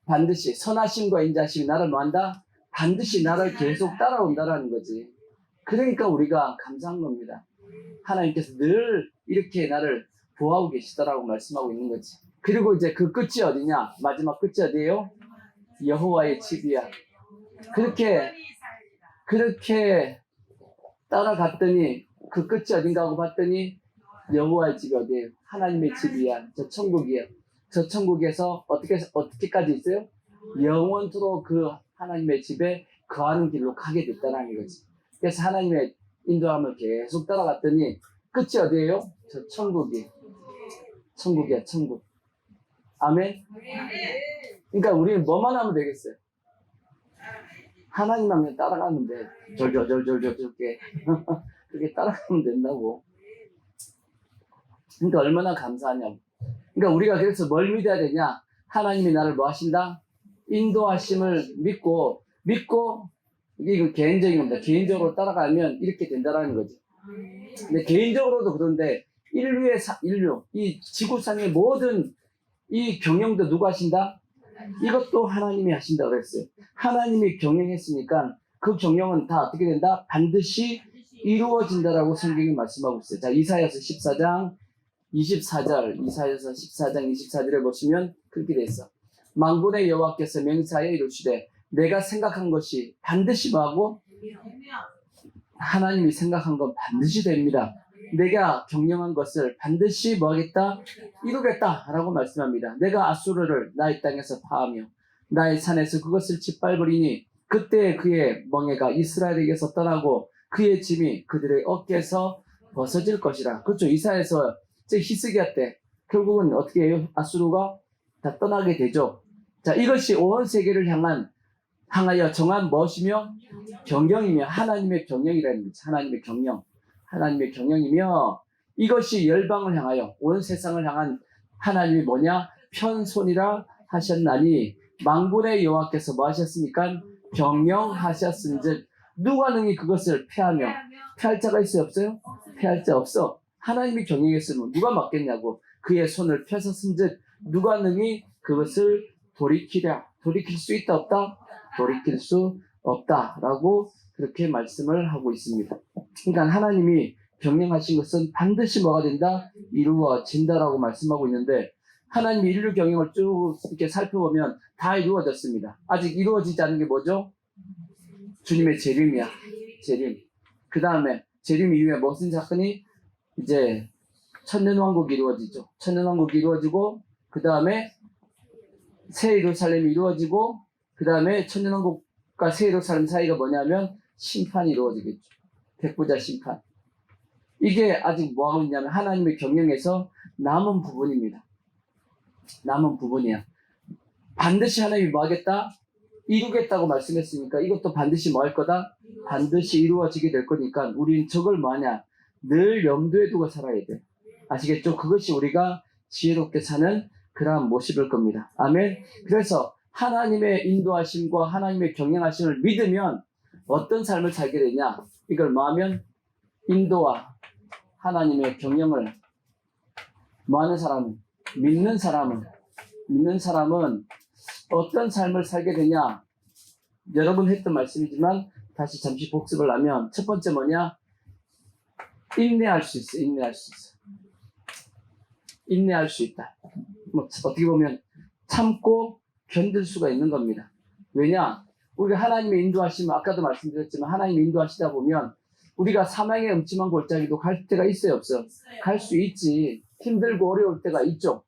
반드시 선하심과 인자심이 나를 뭐한다? 반드시 나를 계속 따라온다라는 거지. 그러니까 우리가 감사한 겁니다. 하나님께서 늘 이렇게 나를 보호하고 계시다라고 말씀하고 있는 거지. 그리고 이제 그 끝이 어디냐? 마지막 끝이 어디예요? 여호와의 집이야. 그렇게 따라갔더니 그 끝이 어딘가 하고 봤더니 여호와의 집이 어디예요? 하나님의 집이야. 저 천국이에요. 저 천국에서 어떻게까지 있어요? 영원토록 그 하나님의 집에 거하는 길로 가게 됐다는 거지. 그래서 하나님의 인도함을 계속 따라갔더니 끝이 어디예요? 저 천국이에요. 천국이야, 천국. 아멘? 그러니까 우리는 뭐만 하면 되겠어요? 하나님만 그냥 따라가면 돼. 절절절절절게 그렇게 따라가면 된다고. 그러니까 얼마나 감사하냐고. 그러니까 우리가 그래서 뭘 믿어야 되냐? 하나님이 나를 뭐 하신다? 인도하심을 믿고 이게 개인적인 겁니다. 개인적으로 따라가면 이렇게 된다라는 거죠. 근데 개인적으로도 그런데 인류, 이 지구상의 모든 이 경영도 누가 하신다? 이것도 하나님이 하신다 그랬어요. 하나님이 경영했으니까 그 경영은 다 어떻게 된다? 반드시 이루어진다라고 성경이 말씀하고 있어요. 자, 이사야서 14장 24절, 이사야서 14장 24절에 보시면 그렇게 돼 있어. 만군의 여호와께서 맹세하여 이르시되 내가 생각한 것이 반드시 뭐하고? 하나님이 생각한 건 반드시 됩니다. 내가 경영한 것을 반드시 뭐하겠다? 이루겠다 라고 말씀합니다. 내가 아수르를 나의 땅에서 파하며 나의 산에서 그것을 짓밟으리니 그때 그의 멍에가 이스라엘에게서 떠나고 그의 짐이 그들의 어깨에서 벗어질 것이라. 그렇죠. 이사야에서 히스기야 때 결국은 어떻게 해요? 아수르가 다 떠나게 되죠. 자, 이것이 온 세계를 향하여 정한 무엇이며? 경영이며 하나님의 경영이라는 거죠. 하나님의 경영이며 이것이 열방을 향하여 온 세상을 향한 하나님이 뭐냐? 편손이라 하셨나니 만군의 여호와께서 뭐 하셨습니까? 경영하셨은즉 누가 능히 그것을 패하며 패할 자가 있어요? 없어요? 패할 자 없어. 하나님이 경영했으면 누가 막겠냐고. 그의 손을 펴섰은즉 누가 능히 그것을 돌이킬 수 있다 없다? 돌이킬 수 없다라고 그렇게 말씀을 하고 있습니다. 그러니까 하나님이 경영하신 것은 반드시 뭐가 된다? 이루어진다라고 말씀하고 있는데 하나님이 인류 경영을 쭉 이렇게 살펴보면 다 이루어졌습니다. 아직 이루어지지 않은 게 뭐죠? 주님의 재림이야. 재림. 그 다음에 재림 이후에 무슨 사건이? 이제 천년왕국이 이루어지죠. 천년왕국이 이루어지고 그 다음에 새 예루살렘이 이루어지고 그 다음에 천년왕국과 새 예루살렘 사이가 뭐냐면 심판이 이루어지겠죠. 백부자 심판. 이게 아직 뭐하고 있냐면 하나님의 경영에서 남은 부분입니다. 남은 부분이야. 반드시 하나님이 뭐 하겠다? 이루겠다고 말씀했으니까 이것도 반드시 뭐 할 거다? 반드시 이루어지게 될 거니까 우리는 저걸 뭐하냐? 늘 염두에 두고 살아야 돼. 아시겠죠? 그것이 우리가 지혜롭게 사는 그러한 모습일 겁니다. 아멘. 그래서 하나님의 인도하심과 하나님의 경영하심을 믿으면 어떤 삶을 살게 되냐? 이걸 뭐하면 인도와 하나님의 경영을 뭐하는 사람은? 믿는 사람은 어떤 삶을 살게 되냐? 여러분 했던 말씀이지만 다시 잠시 복습을 하면 첫 번째 뭐냐? 인내할 수 있어. 인내할 수 있다. 뭐 어떻게 보면 참고 견딜 수가 있는 겁니다. 왜냐? 우리가 하나님의 인도하시면 아까도 말씀드렸지만 하나님의 인도하시다 보면 우리가 사망의 음침한 골짜기도 갈 때가 있어요, 없어요? 갈 수 있지. 힘들고 어려울 때가 있죠.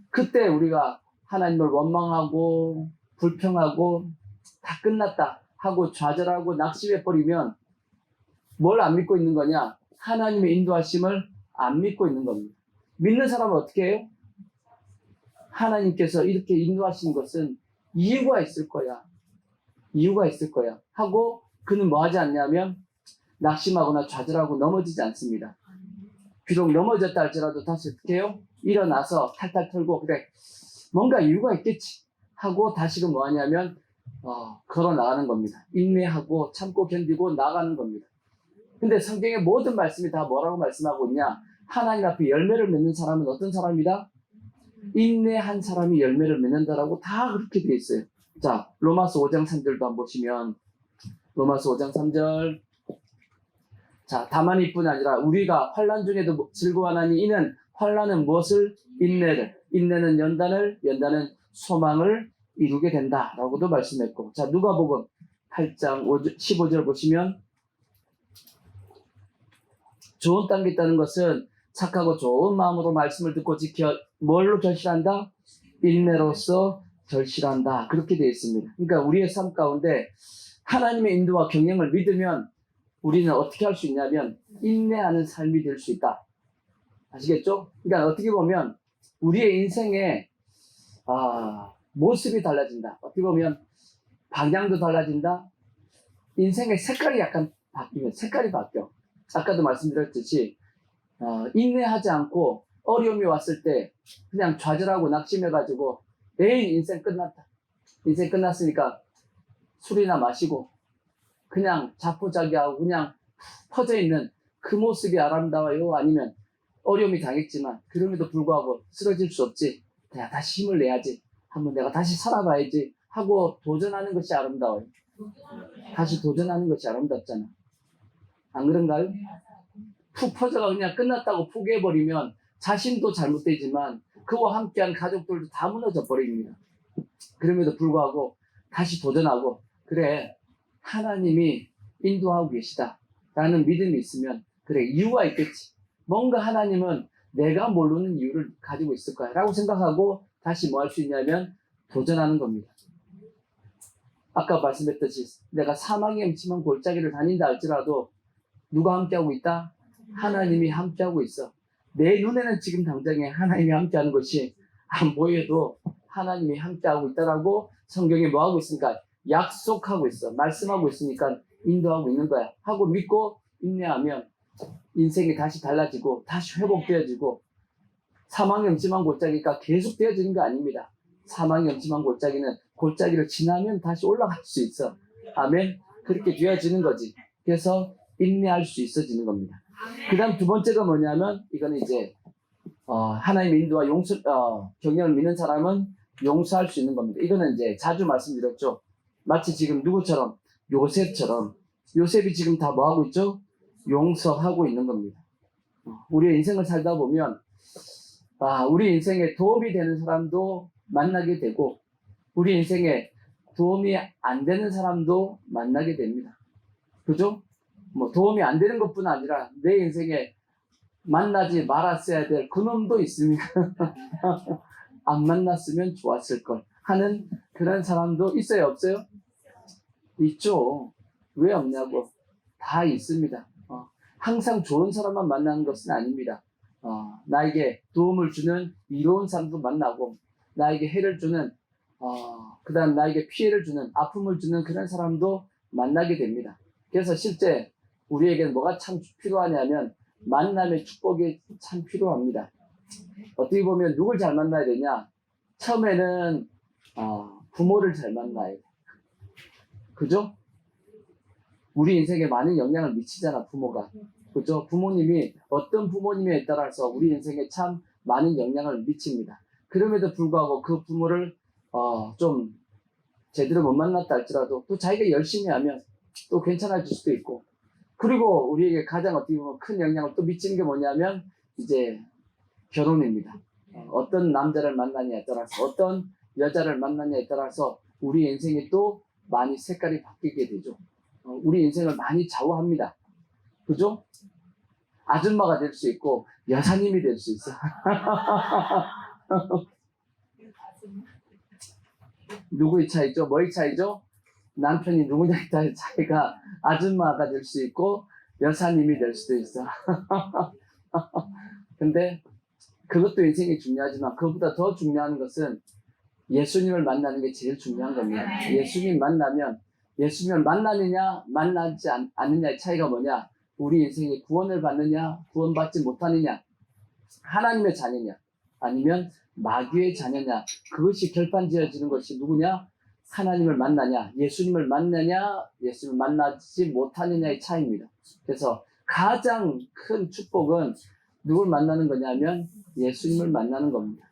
그때 우리가 하나님을 원망하고 불평하고 다 끝났다 하고 좌절하고 낙심해버리면 뭘 안 믿고 있는 거냐? 하나님의 인도하심을 안 믿고 있는 겁니다. 믿는 사람은 어떻게 해요? 하나님께서 이렇게 인도하시는 것은 이유가 있을 거야. 하고 그는 뭐 하지 않냐면 낙심하거나 좌절하고 넘어지지 않습니다. 비록 넘어졌다 할지라도 다시 어떻게 해요? 일어나서 탈탈 털고 그래 뭔가 이유가 있겠지 하고 다시금 뭐 하냐면 걸어 나가는 겁니다. 인내하고 참고 견디고 나가는 겁니다. 근데 성경의 모든 말씀이 다 뭐라고 말씀하고 있냐? 하나님 앞에 열매를 맺는 사람은 어떤 사람이다? 인내한 사람이 열매를 맺는다라고 다 그렇게 되어 있어요. 자, 로마서 5장 3절도 한번 보시면 로마서 5장 3절 자, 다만 이뿐 아니라 우리가 환난 중에도 즐거워하나니 이는 환난은 무엇을? 인내를. 인내는 연단을, 연단은 소망을 이루게 된다라고도 말씀했고, 자, 누가복음 8장 15절 보시면 좋은 땅에 있다는 것은 착하고 좋은 마음으로 말씀을 듣고 지켜 뭘로 결실한다? 인내로서 결실한다. 그렇게 되어 있습니다. 그러니까 우리의 삶 가운데 하나님의 인도와 경영을 믿으면 우리는 어떻게 할 수 있냐면 인내하는 삶이 될 수 있다. 아시겠죠? 그러니까 어떻게 보면 우리의 인생의 모습이 달라진다. 어떻게 보면 방향도 달라진다. 인생의 색깔이 약간 바뀌면 색깔이 바뀌어. 아까도 말씀드렸듯이 인내하지 않고 어려움이 왔을 때 그냥 좌절하고 낙심해가지고 에이 인생 끝났다. 인생 끝났으니까 술이나 마시고 그냥 자포자기하고 그냥 퍼져 있는 그 모습이 아름다워요? 아니면 어려움이 당했지만 그럼에도 불구하고 쓰러질 수 없지. 내가 다시 힘을 내야지. 한번 내가 다시 살아봐야지 하고 도전하는 것이 아름다워요. 다시 도전하는 것이 아름답잖아. 안 그런가요? 푹 퍼져가 그냥 끝났다고 포기해버리면 자신도 잘못되지만 그와 함께한 가족들도 다 무너져 버립니다. 그럼에도 불구하고 다시 도전하고 그래 하나님이 인도하고 계시다 라는 믿음이 있으면 그래 이유가 있겠지. 뭔가 하나님은 내가 모르는 이유를 가지고 있을 거야 라고 생각하고 다시 뭐 할 수 있냐면 도전하는 겁니다. 아까 말씀했듯이 내가 사망의 음침한 골짜기를 다닌다 할지라도 누가 함께하고 있다? 하나님이 함께하고 있어. 내 눈에는 지금 당장에 하나님이 함께하는 것이 안 보여도 하나님이 함께하고 있다라고 성경에 뭐 하고 있으니까 약속하고 있어. 말씀하고 있으니까 인도하고 있는 거야. 하고 믿고 인내하면 인생이 다시 달라지고 다시 회복되어지고 사망의 음침한 골짜기가 계속 되어지는 거 아닙니다. 사망의 음침한 골짜기를 지나면 다시 올라갈 수 있어. 아멘. 그렇게 되어지는 거지. 그래서 인내할 수 있어지는 겁니다. 그 다음 두 번째가 뭐냐면 이거는 이제 하나님의 인도와 경영을 믿는 사람은 용서할 수 있는 겁니다. 이거는 이제 자주 말씀드렸죠. 마치 지금 누구처럼 요셉처럼 요셉이 지금 다 뭐 하고 있죠? 용서하고 있는 겁니다. 우리의 인생을 살다 보면 우리 인생에 도움이 되는 사람도 만나게 되고 우리 인생에 도움이 안 되는 사람도 만나게 됩니다. 그죠? 뭐 도움이 안 되는 것뿐 아니라 내 인생에 만나지 말았어야 될 그놈도 있습니다. 안 만났으면 좋았을 걸 하는 그런 사람도 있어요, 없어요? 있죠. 왜 없냐고. 다 있습니다. 항상 좋은 사람만 만나는 것은 아닙니다. 나에게 도움을 주는 이로운 사람도 만나고 나에게 해를 주는 그 다음 나에게 피해를 주는 아픔을 주는 그런 사람도 만나게 됩니다. 그래서 실제 우리에게는 뭐가 참 필요하냐면 만남의 축복이 참 필요합니다. 어떻게 보면 누굴 잘 만나야 되냐? 처음에는 부모를 잘 만나야 돼. 그죠? 우리 인생에 많은 영향을 미치잖아, 부모가. 그죠? 부모님이 어떤 부모님에 따라서 우리 인생에 참 많은 영향을 미칩니다. 그럼에도 불구하고 그 부모를 좀 제대로 못 만났다 할지라도 또 자기가 열심히 하면 또 괜찮아질 수도 있고, 그리고 우리에게 가장 어떻게 보면 큰 영향을 또 미치는 게 뭐냐면 이제 결혼입니다. 어떤 남자를 만나냐에 따라서 어떤 여자를 만나냐에 따라서 우리 인생이 또 많이 색깔이 바뀌게 되죠. 우리 인생을 많이 좌우합니다. 그죠? 아줌마가 될 수 있고 여사님이 될 수 있어. 누구의 차이죠? 뭐의 차이죠? 남편이 누구냐에 따른 차이가 아줌마가 될 수 있고 여사님이 될 수도 있어. 근데 그것도 인생이 중요하지만 그것보다 더 중요한 것은 예수님을 만나는 게 제일 중요한 겁니다. 예수님 만나면 예수님을 만나느냐 만나지 않느냐의 차이가 뭐냐? 우리 인생이 구원을 받느냐 구원받지 못하느냐, 하나님의 자녀냐 아니면 마귀의 자녀냐, 그것이 결판지어지는 것이 누구냐? 하나님을 만나냐 예수님을 만나냐 예수님을 만나지 못하느냐의 차이입니다. 그래서 가장 큰 축복은 누굴 만나는 거냐면 예수님을 만나는 겁니다.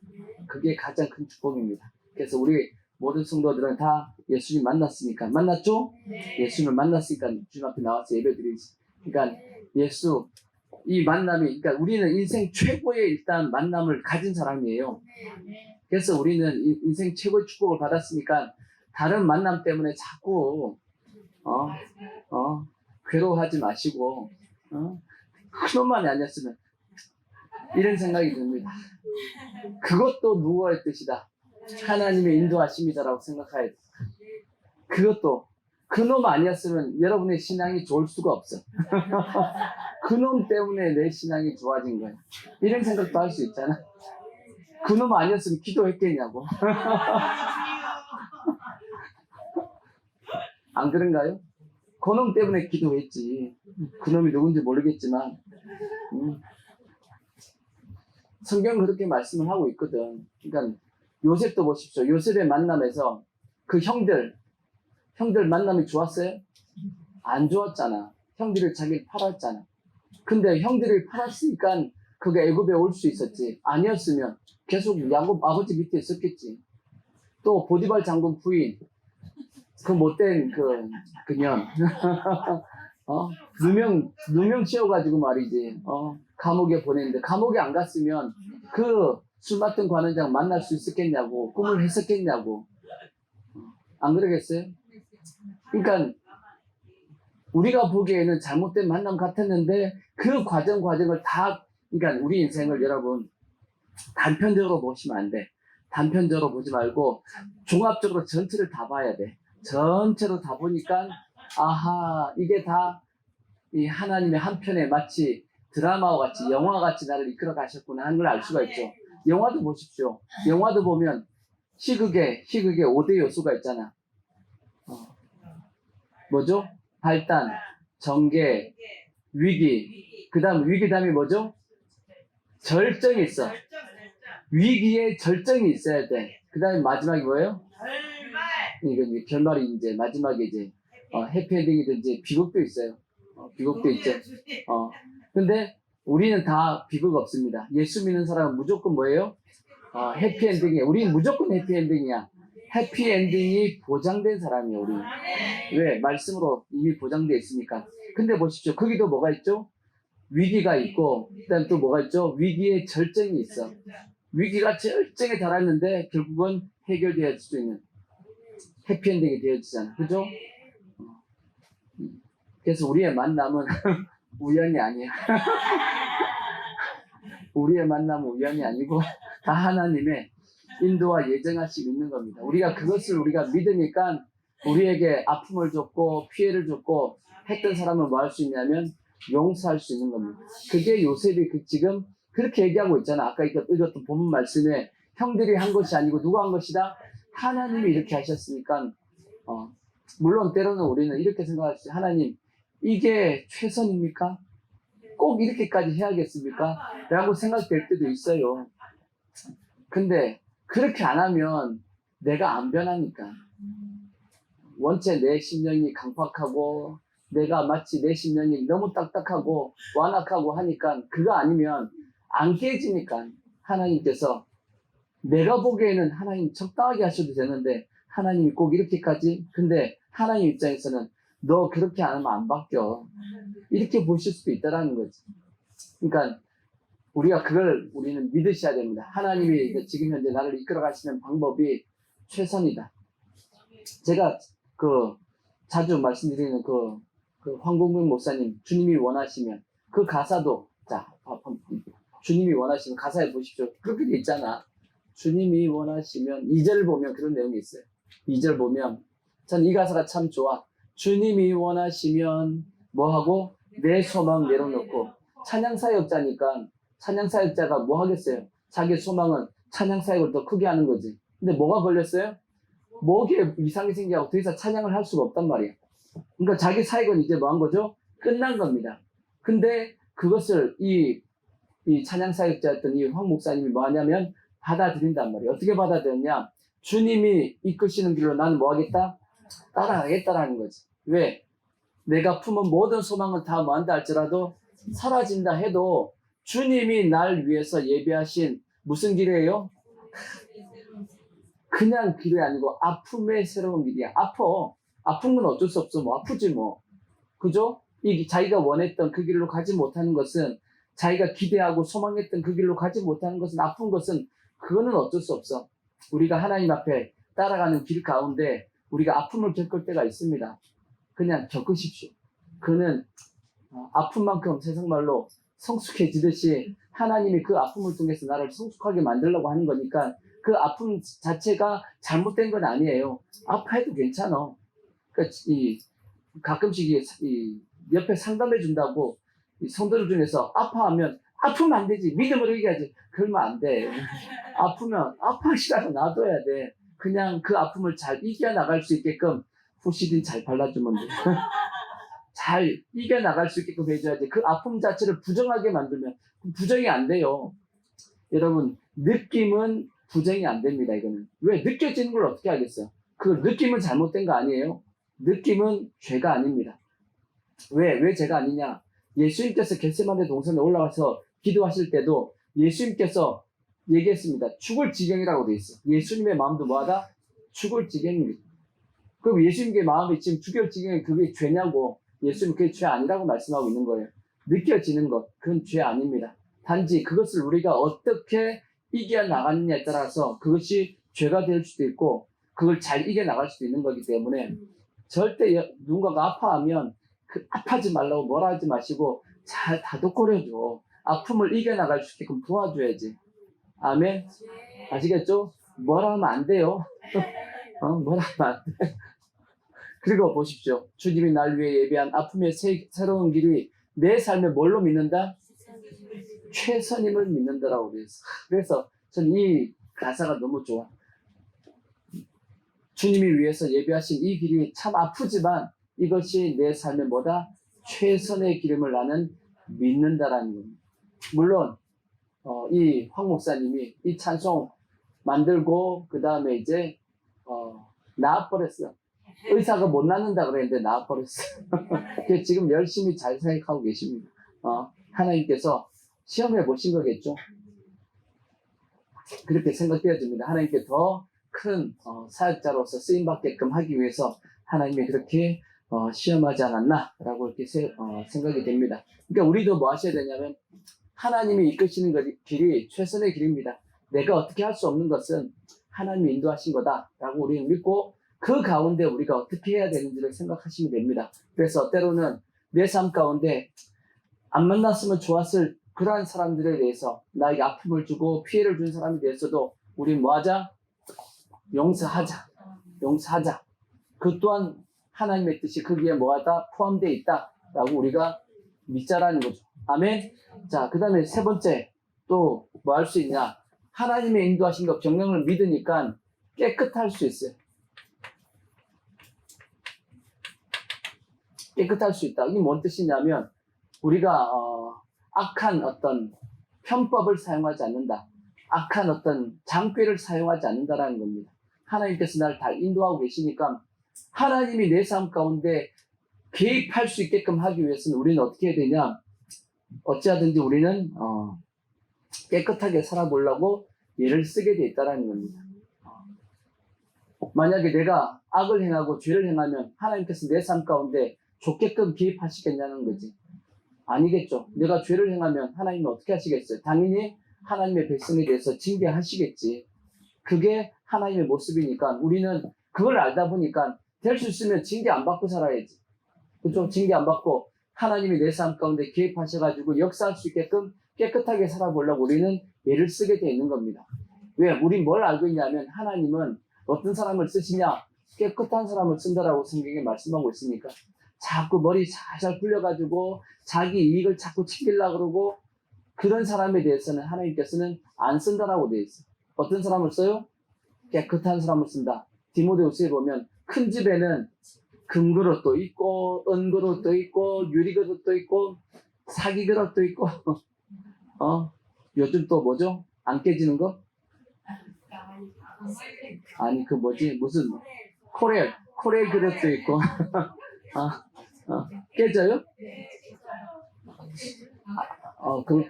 그게 가장 큰 축복입니다. 그래서 우리 모든 성도들은 다 예수님 만났으니까, 만났죠? 네. 예수님을 만났으니까 주님 앞에 나와서 예배드리지. 그러니까 예수, 이 만남이, 그러니까 우리는 인생 최고의 일단 만남을 가진 사람이에요. 그래서 우리는 인생 최고의 축복을 받았으니까 다른 만남 때문에 자꾸 어, 괴로워하지 마시고 그놈만이 아니었으면 이런 생각이 듭니다. 그것도 누구의 뜻이다. 하나님의 인도하심이다라고 생각해야 돼. 그것도 그놈 아니었으면 여러분의 신앙이 좋을 수가 없어. 그놈 때문에 내 신앙이 좋아진 거야. 이런 생각도 할 수 있잖아. 그놈 아니었으면 기도했겠냐고. 안 그런가요? 그놈 때문에 기도했지. 그놈이 누군지 모르겠지만 성경은 그렇게 말씀을 하고 있거든. 그러니까 요셉도 보십시오. 요셉의 만남에서 그 형들 만남이 좋았어요? 안 좋았잖아. 형들이 자기를 팔았잖아. 근데 형들이 팔았으니까 그게 애굽에 올 수 있었지. 아니었으면 계속 야곱 아버지 밑에 있었겠지. 또 보디발 장군 부인, 그 못된 그년 누명 씌워가지고 말이지. 감옥에 보냈는데 감옥에 안 갔으면 그 술 맡은 관원장 만날 수 있었겠냐고, 꿈을 했었겠냐고. 안 그러겠어요? 그러니까 우리가 보기에는 잘못된 만남 같았는데 그 과정을 다, 그러니까 우리 인생을 여러분 단편적으로 보시면 안 돼. 단편적으로 보지 말고 종합적으로 전체를 다 봐야 돼. 전체로 다 보니까 아하, 이게 다 이 하나님의 한편에 마치 드라마와 같이 영화와 같이 나를 이끌어 가셨구나 하는 걸 알 수가 있죠. 영화도 보십시오. 영화도 보면 희극에 5대 요소가 있잖아. 뭐죠? 발단, 전개, 위기. 그 다음 위기 다음에 뭐죠? 절정이 있어. 위기에 절정이 있어야 돼. 그 다음에 마지막이 뭐예요? 이거 이제 결말이 이제 마지막에 이제 해피엔딩이든지 비극도 있어요. 비극도 있죠. 근데 우리는 다 비극 없습니다. 예수 믿는 사람은 무조건 뭐예요? 해피엔딩이에요. 우리는 무조건 해피엔딩이야. 해피엔딩이 보장된 사람이에요, 우리는. 왜? 말씀으로 이미 보장되어 있으니까. 근데 보십시오. 거기도 뭐가 있죠? 위기가 있고, 그 다음에 또 뭐가 있죠? 위기의 절정이 있어. 위기가 절정에 달았는데, 결국은 해결되어질 수 있는 해피엔딩이 되어지잖아. 그죠? 그래서 우리의 만남은 우연이 아니야. 우리의 만남은 우연이 아니고, 다 하나님의 인도와 예정하심 있는 겁니다. 우리가 그것을 우리가 믿으니까 우리에게 아픔을 줬고 피해를 줬고 했던 사람은 뭐 할 수 있냐면 용서할 수 있는 겁니다. 그게 요셉이 지금 그렇게 얘기하고 있잖아. 아까 읽었던 본문 말씀에 형들이 한 것이 아니고 누가 한 것이다? 하나님이 이렇게 하셨으니까 물론 때로는 우리는 이렇게 생각할 수 있어요. 하나님, 이게 최선입니까? 꼭 이렇게까지 해야겠습니까? 라고 생각될 때도 있어요. 근데 그렇게 안 하면 내가 안 변하니까. 원체 내 심령이 강팍하고 내가 마치 내 심령이 너무 딱딱하고 완악하고 하니까 그거 아니면 안 깨지니까 하나님께서 내가 보기에는 하나님 적당하게 하셔도 되는데 하나님이 꼭 이렇게까지? 근데 하나님 입장에서는 너 그렇게 안 하면 안 바뀌어. 이렇게 보실 수도 있다라는 거지. 그러니까 우리가 그걸 우리는 믿으셔야 됩니다. 하나님이 지금 현재 나를 이끌어 가시는 방법이 최선이다. 제가 자주 말씀드리는 황공명 목사님, 주님이 원하시면 그 가사도, 주님이 원하시면 가사에 보십시오. 그렇게 돼 있잖아. 주님이 원하시면 2절 보면 그런 내용이 있어요. 2절 보면 전 이 가사가 참 좋아. 주님이 원하시면 뭐하고? 내 소망 내려놓고. 찬양사역자니까 찬양사역자가 뭐 하겠어요? 자기 소망은 찬양사역을 더 크게 하는 거지. 근데 뭐가 걸렸어요? 목에 이상이 생기고 더 이상 찬양을 할 수가 없단 말이에요. 그러니까 자기 사역은 이제 뭐 한 거죠? 끝난 겁니다. 근데 그것을 이 찬양사역자였던 이 황 목사님이 뭐 하냐면 받아들인단 말이에요. 어떻게 받아들였냐? 주님이 이끄시는 길로 나는 뭐 하겠다? 따라가겠다라는 거지. 왜? 내가 품은 모든 소망은 다 뭐한다 할지라도 사라진다 해도 주님이 날 위해서 예비하신 무슨 길이에요? 그냥 길이 아니고 아픔의 새로운 길이야. 아픈 건 어쩔 수 없어. 뭐 아프지 뭐. 그죠? 자기가 원했던 그 길로 가지 못하는 것은, 자기가 기대하고 소망했던 그 길로 가지 못하는 것은, 아픈 것은, 그거는 어쩔 수 없어. 우리가 하나님 앞에 따라가는 길 가운데 우리가 아픔을 겪을 때가 있습니다. 그냥 겪으십시오. 그는 아픈 만큼 세상 말로 성숙해지듯이 하나님이 그 아픔을 통해서 나를 성숙하게 만들려고 하는 거니까, 그 아픔 자체가 잘못된 건 아니에요. 아파해도 괜찮아. 그러니까 가끔씩 옆에 상담해 준다고 성도들 중에서 아파하면 아프면 안 되지, 믿음으로 이겨야지, 그러면 안 돼. 아프면 아파하시라고 놔둬야 돼. 그냥 그 아픔을 잘 이겨나갈 수 있게끔 후시딘 잘 발라주면 돼. 잘 이겨나갈 수 있게끔 해줘야지. 그 아픔 자체를 부정하게 만들면 부정이 안 돼요. 여러분, 느낌은 부정이 안 됩니다. 이거는 왜 느껴지는 걸 어떻게 하겠어요? 그 느낌은 잘못된 거 아니에요. 느낌은 죄가 아닙니다. 왜 죄가 아니냐? 예수님께서 겟세마네 동산에 올라가서 기도하실 때도 예수님께서 얘기했습니다. 죽을 지경이라고 돼 있어. 예수님의 마음도 뭐하다? 죽을 지경입니다. 그럼 예수님의 마음이 지금 죽을 지경이 그게 죄냐고? 예수님 그게 죄 아니라고 말씀하고 있는 거예요. 느껴지는 것, 그건 죄 아닙니다. 단지 그것을 우리가 어떻게 이겨나가느냐에 따라서 그것이 죄가 될 수도 있고, 그걸 잘 이겨나갈 수도 있는 거기 때문에, 절대 누군가가 아파하면 아파하지 말라고 뭐라 하지 마시고 잘 다독거려줘. 아픔을 이겨나갈 수 있게끔 도와줘야지. 아멘. 아시겠죠? 뭐라 하면 안 돼요. 뭐라 하면 안 돼. 그리고 보십시오. 주님이 날 위해 예비한 아픔의 새로운 길이 내 삶에 뭘로 믿는다? 최선임을 믿는다라고 되어 있어. 그래서 전 이 가사가 너무 좋아. 주님이 위해서 예비하신 이 길이 참 아프지만 이것이 내 삶의 뭐다? 최선의 기름을 나는 믿는다라는 겁니다. 물론 이 황 목사님이 이 찬송 만들고 그 다음에 이제 나와버렸어. 의사가 못 낳는다 그랬는데 나와버렸어. 지금 열심히 잘 생각하고 계십니다. 하나님께서 시험해 보신 거겠죠. 그렇게 생각되어집니다. 하나님께 더 큰 사역자로서 쓰임받게끔 하기 위해서 하나님이 그렇게 시험하지 않았나라고 이렇게 생각이 됩니다. 그러니까 우리도 뭐 하셔야 되냐면, 하나님이 이끄시는 길이 최선의 길입니다. 내가 어떻게 할 수 없는 것은 하나님이 인도하신 거다라고 우리는 믿고, 그 가운데 우리가 어떻게 해야 되는지를 생각하시면 됩니다. 그래서 때로는 내 삶 가운데 안 만났으면 좋았을 그러한 사람들에 대해서, 나에게 아픔을 주고 피해를 준 사람에 대해서도 우리는 뭐 하자? 용서하자. 그 또한 하나님의 뜻이 거기에 뭐하다? 포함되어 있다라고 우리가 믿자라는 거죠. 아멘. 자, 그 다음에 세 번째 또 뭐 할 수 있냐? 하나님의 인도하신 것, 경영을 믿으니까 깨끗할 수 있어요. 깨끗할 수 있다. 이게 뭔 뜻이냐면, 우리가 악한 어떤 편법을 사용하지 않는다. 악한 어떤 장꾀를 사용하지 않는다라는 겁니다. 하나님께서 나를 다 인도하고 계시니까, 하나님이 내 삶 가운데 개입할 수 있게끔 하기 위해서는 우리는 어떻게 해야 되냐? 어찌하든지 우리는 깨끗하게 살아보려고 예를 쓰게 돼 있다라는 겁니다. 만약에 내가 악을 행하고 죄를 행하면 하나님께서 내 삶 가운데 좋게끔 개입하시겠냐는 거지. 아니겠죠. 내가 죄를 행하면 하나님이 어떻게 하시겠어요? 당연히 하나님의 백성에 대해서 징계하시겠지. 그게 하나님의 모습이니까, 우리는 그걸 알다 보니까 될 수 있으면 징계 안 받고 살아야지. 그죠? 징계 안 받고 하나님이 내 삶 가운데 개입하셔가지고 역사할 수 있게끔 깨끗하게 살아보려고 우리는 예를 쓰게 돼 있는 겁니다. 왜? 우린 뭘 알고 있냐면, 하나님은 어떤 사람을 쓰시냐? 깨끗한 사람을 쓴다라고 성경에 말씀하고 있으니까, 자꾸 머리 살살 굴려가지고 자기 이익을 자꾸 챙기려고 그러고, 그런 사람에 대해서는 하나님께서는 안 쓴다라고 되어 있어요. 어떤 사람을 써요? 깨끗한 사람을 쓴다. 디모데후서에 보면 큰 집에는 금그릇도 있고 은그릇도 있고 유리그릇도 있고 사기그릇도 있고 요즘 또 뭐죠? 안 깨지는 거? 아니 그 뭐지? 무슨 코렐 그릇도 있고 깨져요? 그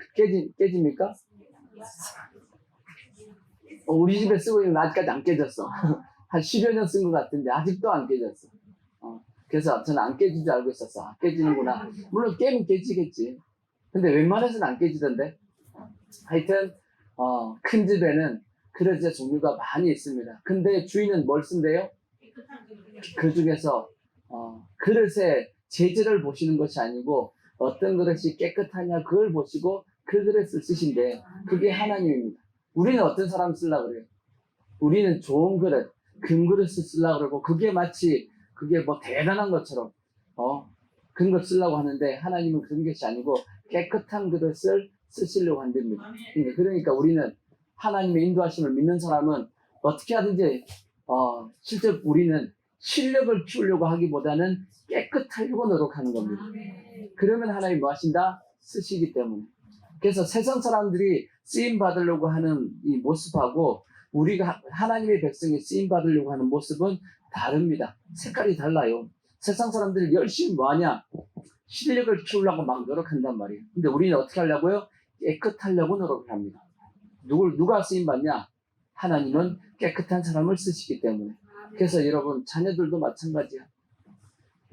깨집니까? 우리 집에 쓰고 있는 건 아직까지 안 깨졌어. 한 10여 년 쓴 것 같은데 아직도 안 깨졌어. 그래서 저는 안 깨질 줄 알고 있었어. 아, 깨지는구나. 물론 깨면 깨지겠지. 근데 웬만해서는 안 깨지던데. 하여튼 큰 집에는 그릇의 종류가 많이 있습니다. 근데 주인은 뭘 쓴대요? 그 중에서 그릇의 재질을 보시는 것이 아니고 어떤 그릇이 깨끗하냐 그걸 보시고 그 그릇을 쓰신대. 그게 하나님입니다. 우리는 어떤 사람 쓰려고 그래요? 우리는 좋은 그릇, 금 그릇을 쓰려고 그러고 그게 마치 그게 뭐 대단한 것처럼 그런 걸 쓰려고 하는데 하나님은 그런 것이 아니고 깨끗한 그릇을 쓰시려고 한답니다. 그러니까 우리는 하나님의 인도하심을 믿는 사람은 어떻게 하든지 실제 우리는 실력을 키우려고 하기보다는 깨끗하려고 노력하는 겁니다. 그러면 하나님이 뭐 하신다? 쓰시기 때문에. 그래서 세상 사람들이 쓰임 받으려고 하는 이 모습하고 우리가 하나님의 백성이 쓰임 받으려고 하는 모습은 다릅니다. 색깔이 달라요. 세상 사람들이 열심히 뭐 하냐? 실력을 키우려고 막 노력한단 말이에요. 근데 우리는 어떻게 하려고요? 깨끗하려고 노력을 합니다. 누가 쓰임 받냐? 하나님은 깨끗한 사람을 쓰시기 때문에. 그래서 여러분 자녀들도 마찬가지야.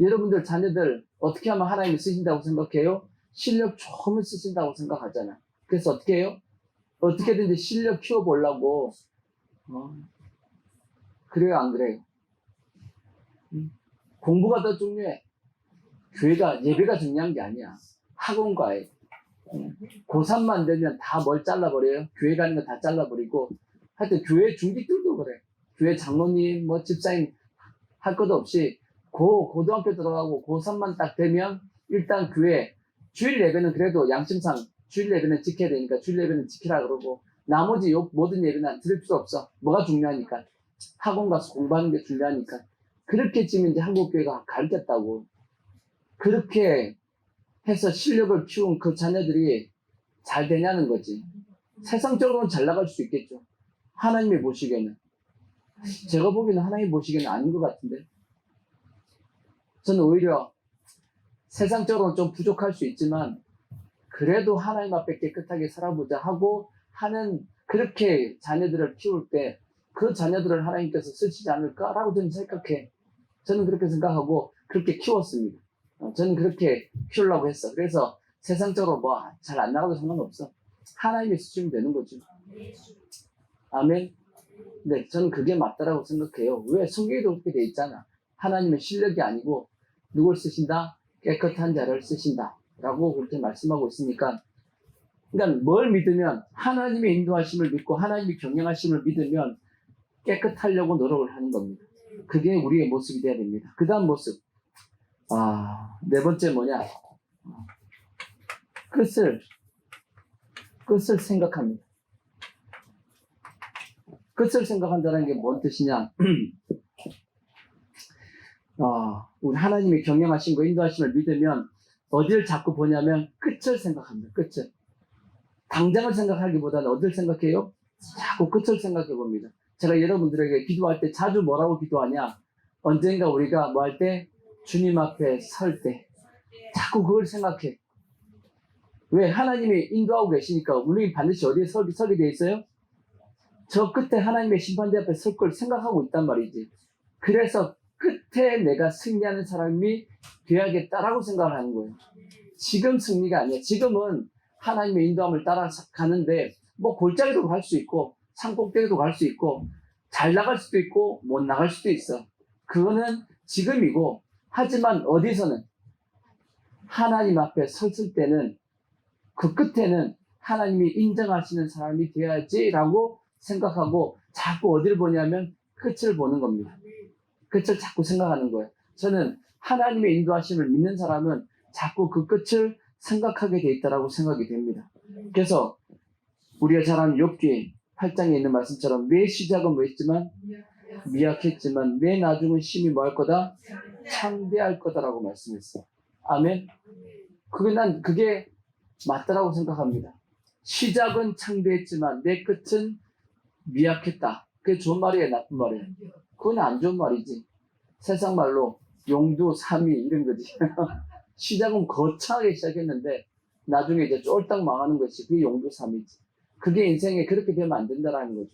여러분들 자녀들 어떻게 하면 하나님이 쓰신다고 생각해요? 실력 좋으면 쓰신다고 생각하잖아. 그래서 어떻게 해요? 어떻게든지 실력 키워보려고 그래요 안 그래요? 공부가 더 중요해. 예배가 중요한 게 아니야. 학원과에 고3만 되면 다 뭘 잘라버려요? 교회 가는 거 다 잘라버리고 하여튼 교회 중직들도 그래. 교회 장로님 뭐 집사님 할 것도 없이 고등학교 들어가고 고3만 딱 되면 일단 교회 주일 예배는 그래도 양심상 주일 예배는 지켜야 되니까 주일 예배는 지키라 그러고 나머지 모든 예배는 들을 필요 없어. 뭐가 중요하니까. 학원 가서 공부하는 게 중요하니까. 그렇게 지금 이제 한국교회가 가르쳤다고. 그렇게 해서 실력을 키운 그 자녀들이 잘 되냐는 거지. 세상적으로는 잘 나갈 수 있겠죠. 하나님이 보시기에는. 제가 보기에는 하나님 보시기에는 아닌 것 같은데. 저는 오히려 세상적으로는 좀 부족할 수 있지만 그래도 하나님 앞에 깨끗하게 살아보자 하고 하는 그렇게 자녀들을 키울 때 그 자녀들을 하나님께서 쓰시지 않을까라고 저는 생각해. 저는 그렇게 생각하고 그렇게 키웠습니다. 저는 그렇게 키우려고 했어. 그래서 세상적으로 뭐 잘 안 나가도 상관없어. 하나님이 쓰시면 되는 거죠. 아멘. 네, 저는 그게 맞다라고 생각해요. 왜? 성경에도 그렇게 돼 있잖아. 하나님의 실력이 아니고 누굴 쓰신다? 깨끗한 자를 쓰신다. 라고 그렇게 말씀하고 있으니까 그러니까 뭘 믿으면 하나님의 인도하심을 믿고 하나님의 경영하심을 믿으면 깨끗하려고 노력을 하는 겁니다. 그게 우리의 모습이 돼야 됩니다. 그 다음 모습. 네 번째 뭐냐? 끝을 생각합니다. 끝을 생각한다는 게 뭔 뜻이냐? 우리 하나님이 경영하신 거, 인도하심을 믿으면 어디를 자꾸 보냐면 끝을 생각합니다. 끝을. 당장을 생각하기보다는 어디를 생각해요? 자꾸 끝을 생각해 봅니다. 제가 여러분들에게 기도할 때 자주 뭐라고 기도하냐? 언젠가 우리가 뭐 할 때? 주님 앞에 설 때. 자꾸 그걸 생각해. 왜? 하나님이 인도하고 계시니까 우리 반드시 어디에 서게 돼 있어요? 저 끝에 하나님의 심판대 앞에 설 걸 생각하고 있단 말이지. 그래서 끝에 내가 승리하는 사람이 되어야겠다라고 생각을 하는 거예요. 지금 승리가 아니야. 지금은 하나님의 인도함을 따라가는데 뭐 골짜기도 갈 수 있고 산꼭대기도 갈 수 있고 잘 나갈 수도 있고 못 나갈 수도 있어. 그거는 지금이고 하지만 어디서는 하나님 앞에 섰을 때는 그 끝에는 하나님이 인정하시는 사람이 되어야지라고 생각하고 자꾸 어디를 보냐면 끝을 보는 겁니다. 끝을 자꾸 생각하는 거예요. 저는 하나님의 인도하심을 믿는 사람은 자꾸 그 끝을 생각하게 돼 있다라고 생각이 됩니다. 그래서 우리가 잘 아는 욥기 8장에 있는 말씀처럼 내 시작은 뭐였지만 미약했지만 내 나중은 심히 뭐 할 거다? 창대할 거다라고 말씀했어요. 아멘. 그게 맞다라고 생각합니다. 시작은 창대했지만 내 끝은 미약했다. 그게 좋은 말이에요, 나쁜 말이에요? 그건 안 좋은 말이지. 세상 말로 용두삼이 이런 거지. 시작은 거창하게 시작했는데 나중에 이제 쫄딱 망하는 것이 그게 용두삼이지. 그게 인생에 그렇게 되면 안 된다라는 거죠.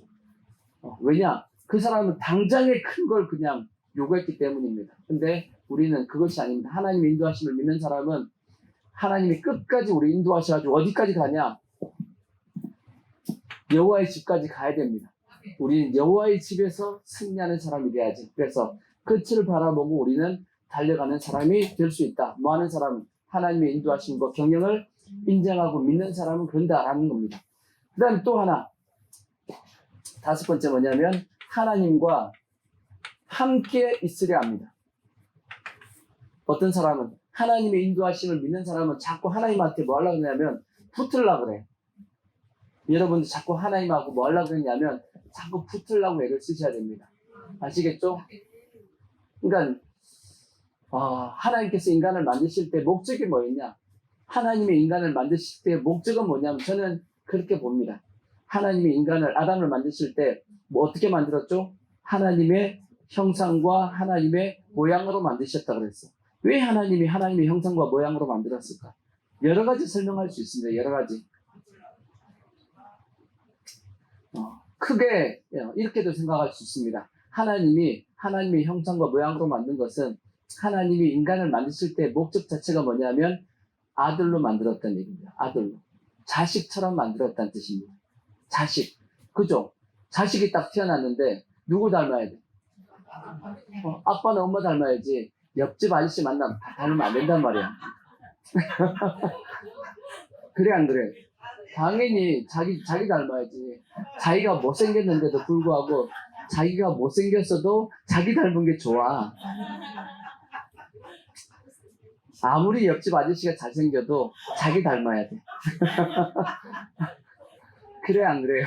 왜냐? 그 사람은 당장에 큰 걸 그냥 요구했기 때문입니다. 근데 우리는 그것이 아닙니다. 하나님의 인도하심을 믿는 사람은 하나님이 끝까지 우리 인도하셔가지고 어디까지 가냐? 여호와의 집까지 가야 됩니다. 우리는 여호와의 집에서 승리하는 사람이 돼야지. 그래서 끝을 바라보고 우리는 달려가는 사람이 될 수 있다. 뭐 하는 사람은 하나님의 인도하심과 경영을 인정하고 믿는 사람은 그런다라는 겁니다. 그 다음에 또 하나, 다섯 번째 뭐냐면 하나님과 함께 있으려 합니다. 어떤 사람은 하나님의 인도하심을 믿는 사람은 자꾸 하나님한테 뭐 하려고 그러냐면 붙으려고 그래. 여러분도 자꾸 하나님하고 뭐 하려고 그러냐면 자꾸 붙으려고 애를 쓰셔야 됩니다. 아시겠죠? 그러니까 하나님께서 인간을 만드실 때 목적이 뭐였냐? 하나님의 인간을 만드실 때 목적은 뭐냐면 저는 그렇게 봅니다. 하나님이 인간을 아담을 만드실 때 뭐 어떻게 만들었죠? 하나님의 형상과 하나님의 모양으로 만드셨다 그랬어. 왜 하나님이 하나님의 형상과 모양으로 만들었을까? 여러 가지 설명할 수 있습니다. 여러 가지. 크게 이렇게도 생각할 수 있습니다. 하나님이 하나님의 형상과 모양으로 만든 것은 하나님이 인간을 만드실 때 목적 자체가 뭐냐면 아들로 만들었다는 얘기입니다. 아들로. 자식처럼 만들었다는 뜻입니다. 자식. 그죠? 자식이 딱 태어났는데 누구 닮아야 돼? 아빠는 엄마 닮아야지. 옆집 아저씨 만나면 다 닮으면 안 된단 말이야. 그래 안 그래? 당연히 자기 닮아야지. 자기가 못생겼는데도 불구하고 자기가 못생겼어도 자기 닮은 게 좋아. 아무리 옆집 아저씨가 잘생겨도 자기 닮아야 돼. 그래 안 그래요?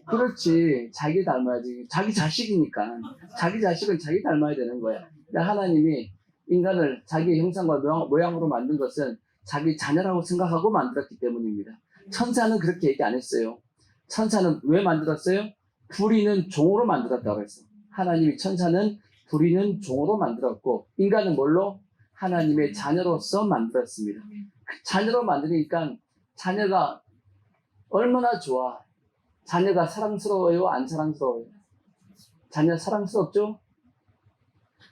그렇지. 자기 닮아야지. 자기 자식이니까. 자기 자식은 자기 닮아야 되는 거야. 그러니까 하나님이 인간을 자기의 형상과 모양으로 만든 것은 자기 자녀라고 생각하고 만들었기 때문입니다. 천사는 그렇게 얘기 안 했어요. 천사는 왜 만들었어요? 부리는 종으로 만들었다고 했어. 하나님이 천사는 부리는 종으로 만들었고 인간은 뭘로? 하나님의 자녀로서 만들었습니다. 그 자녀로 만드니까 자녀가 얼마나 좋아. 자녀가 사랑스러워요? 안 사랑스러워요? 자녀 사랑스럽죠?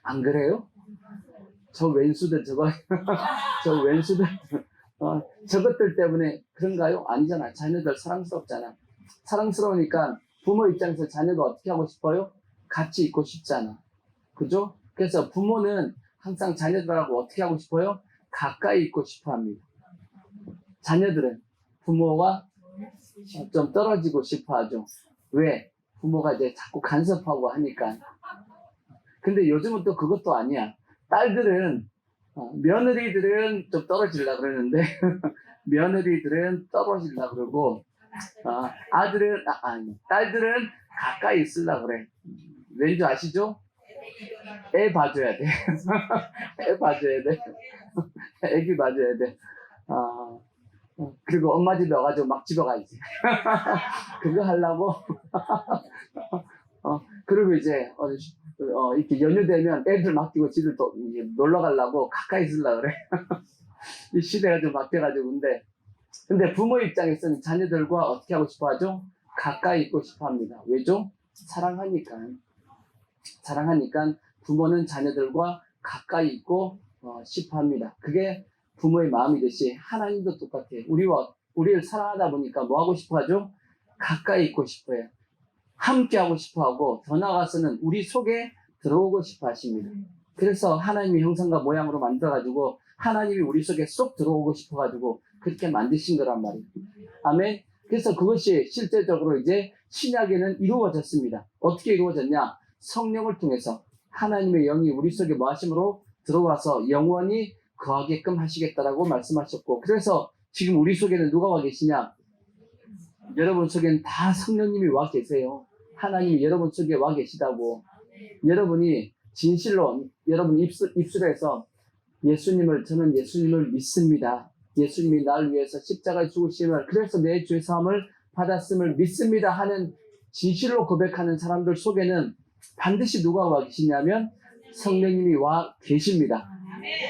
안 그래요? 저 왼수들 저 왼수들 저것들 때문에 그런가요? 아니잖아. 자녀들 사랑스럽잖아. 사랑스러우니까 부모 입장에서 자녀가 어떻게 하고 싶어요? 같이 있고 싶잖아. 그죠? 그래서 부모는 항상 자녀들하고 어떻게 하고 싶어요? 가까이 있고 싶어 합니다. 자녀들은 부모와 좀 떨어지고 싶어 하죠. 왜? 부모가 이제 자꾸 간섭하고 하니까. 근데 요즘은 또 그것도 아니야. 딸들은, 며느리들은 좀 떨어지려고 그러는데, 며느리들은 떨어지려고 그러고, 딸들은 가까이 있으려고 그래. 왠지 아시죠? 애 봐줘야 돼. 애 봐줘야 돼. 애기 봐줘야 돼. 그리고 엄마 집에 와가지고 막 집에 가야지. 그거 하려고. 그리고 이제, 이렇게 연휴 되면 애들 맡기고 집을 또 놀러 가려고 가까이 있으려고 그래. 이 시대가 좀 바뀌어가지고. 근데 부모 입장에서는 자녀들과 어떻게 하고 싶어 하죠? 가까이 있고 싶어 합니다. 왜죠? 사랑하니까. 부모는 자녀들과 가까이 있고 싶어 합니다. 그게 부모의 마음이듯이 하나님도 똑같아요. 우리를 사랑하다 보니까 뭐 하고 싶어 하죠? 가까이 있고 싶어 해요. 함께 하고 싶어 하고 더 나아가서는 우리 속에 들어오고 싶어 하십니다. 그래서 하나님의 형상과 모양으로 만들어가지고 하나님이 우리 속에 쏙 들어오고 싶어가지고 그렇게 만드신 거란 말이에요. 아멘. 그래서 그것이 실제적으로 이제 신약에는 이루어졌습니다. 어떻게 이루어졌냐? 성령을 통해서 하나님의 영이 우리 속에 뭐 하심으로 들어와서 영원히 거하게끔 하시겠다라고 말씀하셨고, 그래서 지금 우리 속에는 누가 와 계시냐? 여러분 속에는 다 성령님이 와 계세요. 하나님이 여러분 속에 와 계시다고. 여러분이 진실로 여러분 입술에서 저는 예수님을 믿습니다. 예수님이 나를 위해서 십자가에 죽으심을, 그래서 내 죄 사함을 받았음을 믿습니다 하는 진실로 고백하는 사람들 속에는 반드시 누가 와 계시냐면 성령님이 와 계십니다.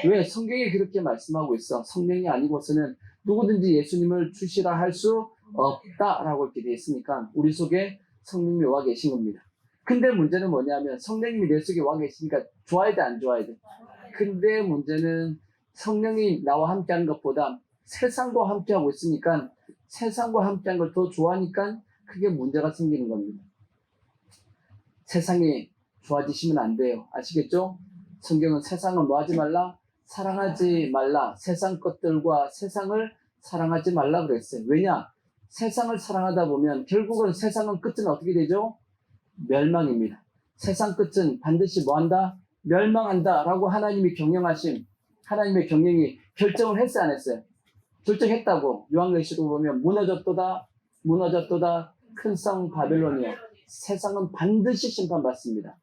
왜? 성경이 그렇게 말씀하고 있어. 성령이 아니고서는 누구든지 예수님을 주시라 할 수 없다라고 이렇게 되어 있으니까 우리 속에 성령님이 와 계신 겁니다. 근데 문제는 뭐냐면 성령님이 내 속에 와 계시니까 좋아야 돼, 안 좋아야 돼? 근데 문제는 성령이 나와 함께하는 것보다 세상과 함께하고 있으니까 세상과 함께하는 걸 더 좋아하니까 크게 문제가 생기는 겁니다. 세상이 좋아지시면 안 돼요. 아시겠죠? 성경은 세상을 뭐 하지 말라? 사랑하지 말라. 세상 것들과 세상을 사랑하지 말라 그랬어요. 왜냐? 세상을 사랑하다 보면 결국은 세상은 끝은 어떻게 되죠? 멸망입니다. 세상 끝은 반드시 뭐 한다? 멸망한다 라고 하나님이 경영하신 하나님의 경영이 결정을 했어요, 안 했어요? 결정했다고. 요한계시록 보면 무너졌도다 무너졌도다 큰 성 바벨론이여, 세상은 반드시 심판받습니다.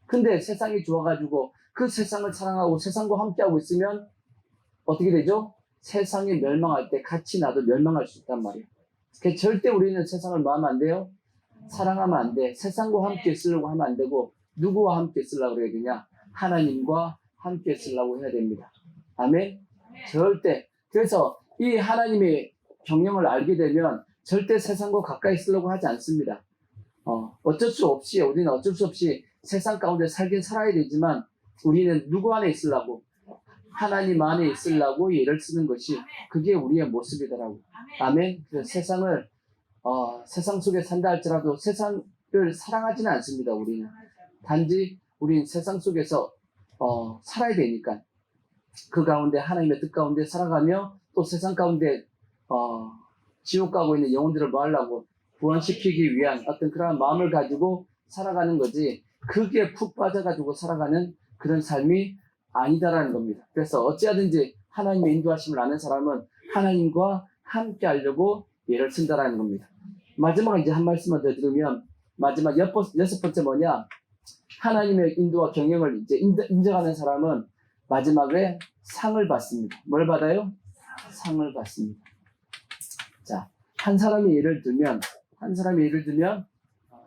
근데 세상이 좋아가지고 그 세상을 사랑하고 세상과 함께하고 있으면 어떻게 되죠? 세상이 멸망할 때 같이 나도 멸망할 수 있단 말이에요. 그러니까 절대 우리는 세상을 뭐 하면 안 돼요? 사랑하면 안 돼. 세상과 함께 쓰려고 하면 안 되고 누구와 함께 쓰려고 그래야 되냐? 하나님과 함께 쓰려고 해야 됩니다. 아멘? 절대. 그래서 이 하나님의 경영을 알게 되면 절대 세상과 가까이 쓰려고 하지 않습니다. 어쩔 수 없이, 우리는 어쩔 수 없이 세상 가운데 살긴 살아야 되지만 우리는 누구 안에 있으려고? 하나님 안에 있으려고 얘를 쓰는 것이 그게 우리의 모습이더라고요. 아멘? 그래서 세상을 세상 속에 산다 할지라도 세상을 사랑하지는 않습니다. 우리는 단지 우리는 세상 속에서 살아야 되니까 그 가운데 하나님의 뜻 가운데 살아가며 또 세상 가운데 지옥 가고 있는 영혼들을 뭐 하려고? 구원시키기 위한 어떤 그런 마음을 가지고 살아가는 거지, 그게 푹 빠져가지고 살아가는 그런 삶이 아니다라는 겁니다. 그래서 어찌하든지 하나님의 인도하심을 아는 사람은 하나님과 함께 하려고 얘를 쓴다라는 겁니다. 마지막 이제 한 말씀만 더 드리면, 마지막 여섯 번째 뭐냐? 하나님의 인도와 경영을 이제 인정하는 사람은 마지막에 상을 받습니다. 뭘 받아요? 상을 받습니다. 자, 한 사람이 예를 들면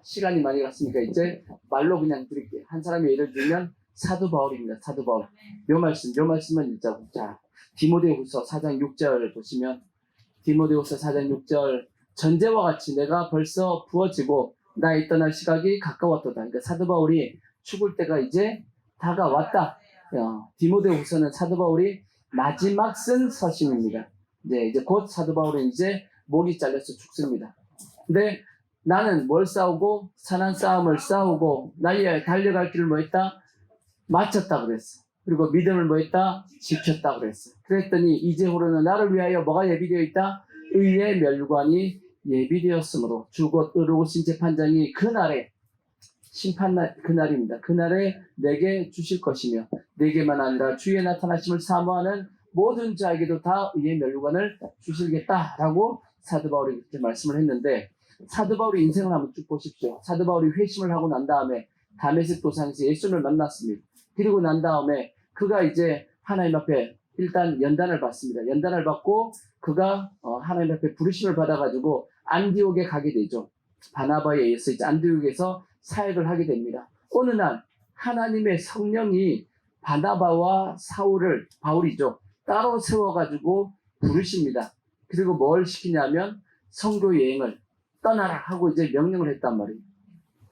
시간이 많이 갔으니까 이제 말로 그냥 드릴게요. 한 사람이 예를 들면 사도 바울입니다. 사도 바울. 요 말씀은 읽자고. 자, 디모데후서 4장 6절 보시면, 디모데후서 4장 6절, 전제와 같이 내가 벌써 부어지고 나의 떠날 시각이 가까웠도다. 그러니까 사도 바울이 죽을 때가 이제 다가왔다. 디모데후서는 사도 바울이 마지막 쓴 서신입니다. 이제 곧 사도 바울은 이제 목이 잘려서 죽습니다. 근데 나는 뭘 싸우고? 선한 싸움을 싸우고 나의 달려갈 길을 뭐 했다? 마쳤다 그랬어. 그리고 믿음을 뭐 했다? 지켰다 그랬어. 그랬더니 이제후로는 나를 위하여 뭐가 예비되어 있다? 의의 멸관이 예비되었으므로 주곧 의로우신 재판장이 그날에 심판날, 그날입니다. 그날에 내게 주실 것이며 내게만 아니라 주의 나타나심을 사모하는 모든 자에게도 다 의의 멸관을 주시겠다라고 사도 바울이 그렇게 말씀을 했는데, 사도 바울의 인생을 한번 쭉 보십시오. 사도 바울이 회심을 하고 난 다음에 다메섹 도상에서 예수님을 만났습니다. 그리고 난 다음에 그가 이제 하나님 앞에 일단 연단을 받습니다. 연단을 받고 그가 하나님 앞에 부르심을 받아가지고 안디옥에 가게 되죠. 바나바에 의해서 이제 안디옥에서 사역을 하게 됩니다. 어느 날 하나님의 성령이 바나바와 사울을, 바울이죠, 따로 세워가지고 부르십니다. 그리고 뭘 시키냐면 선교 여행을 떠나라 하고 이제 명령을 했단 말이에요.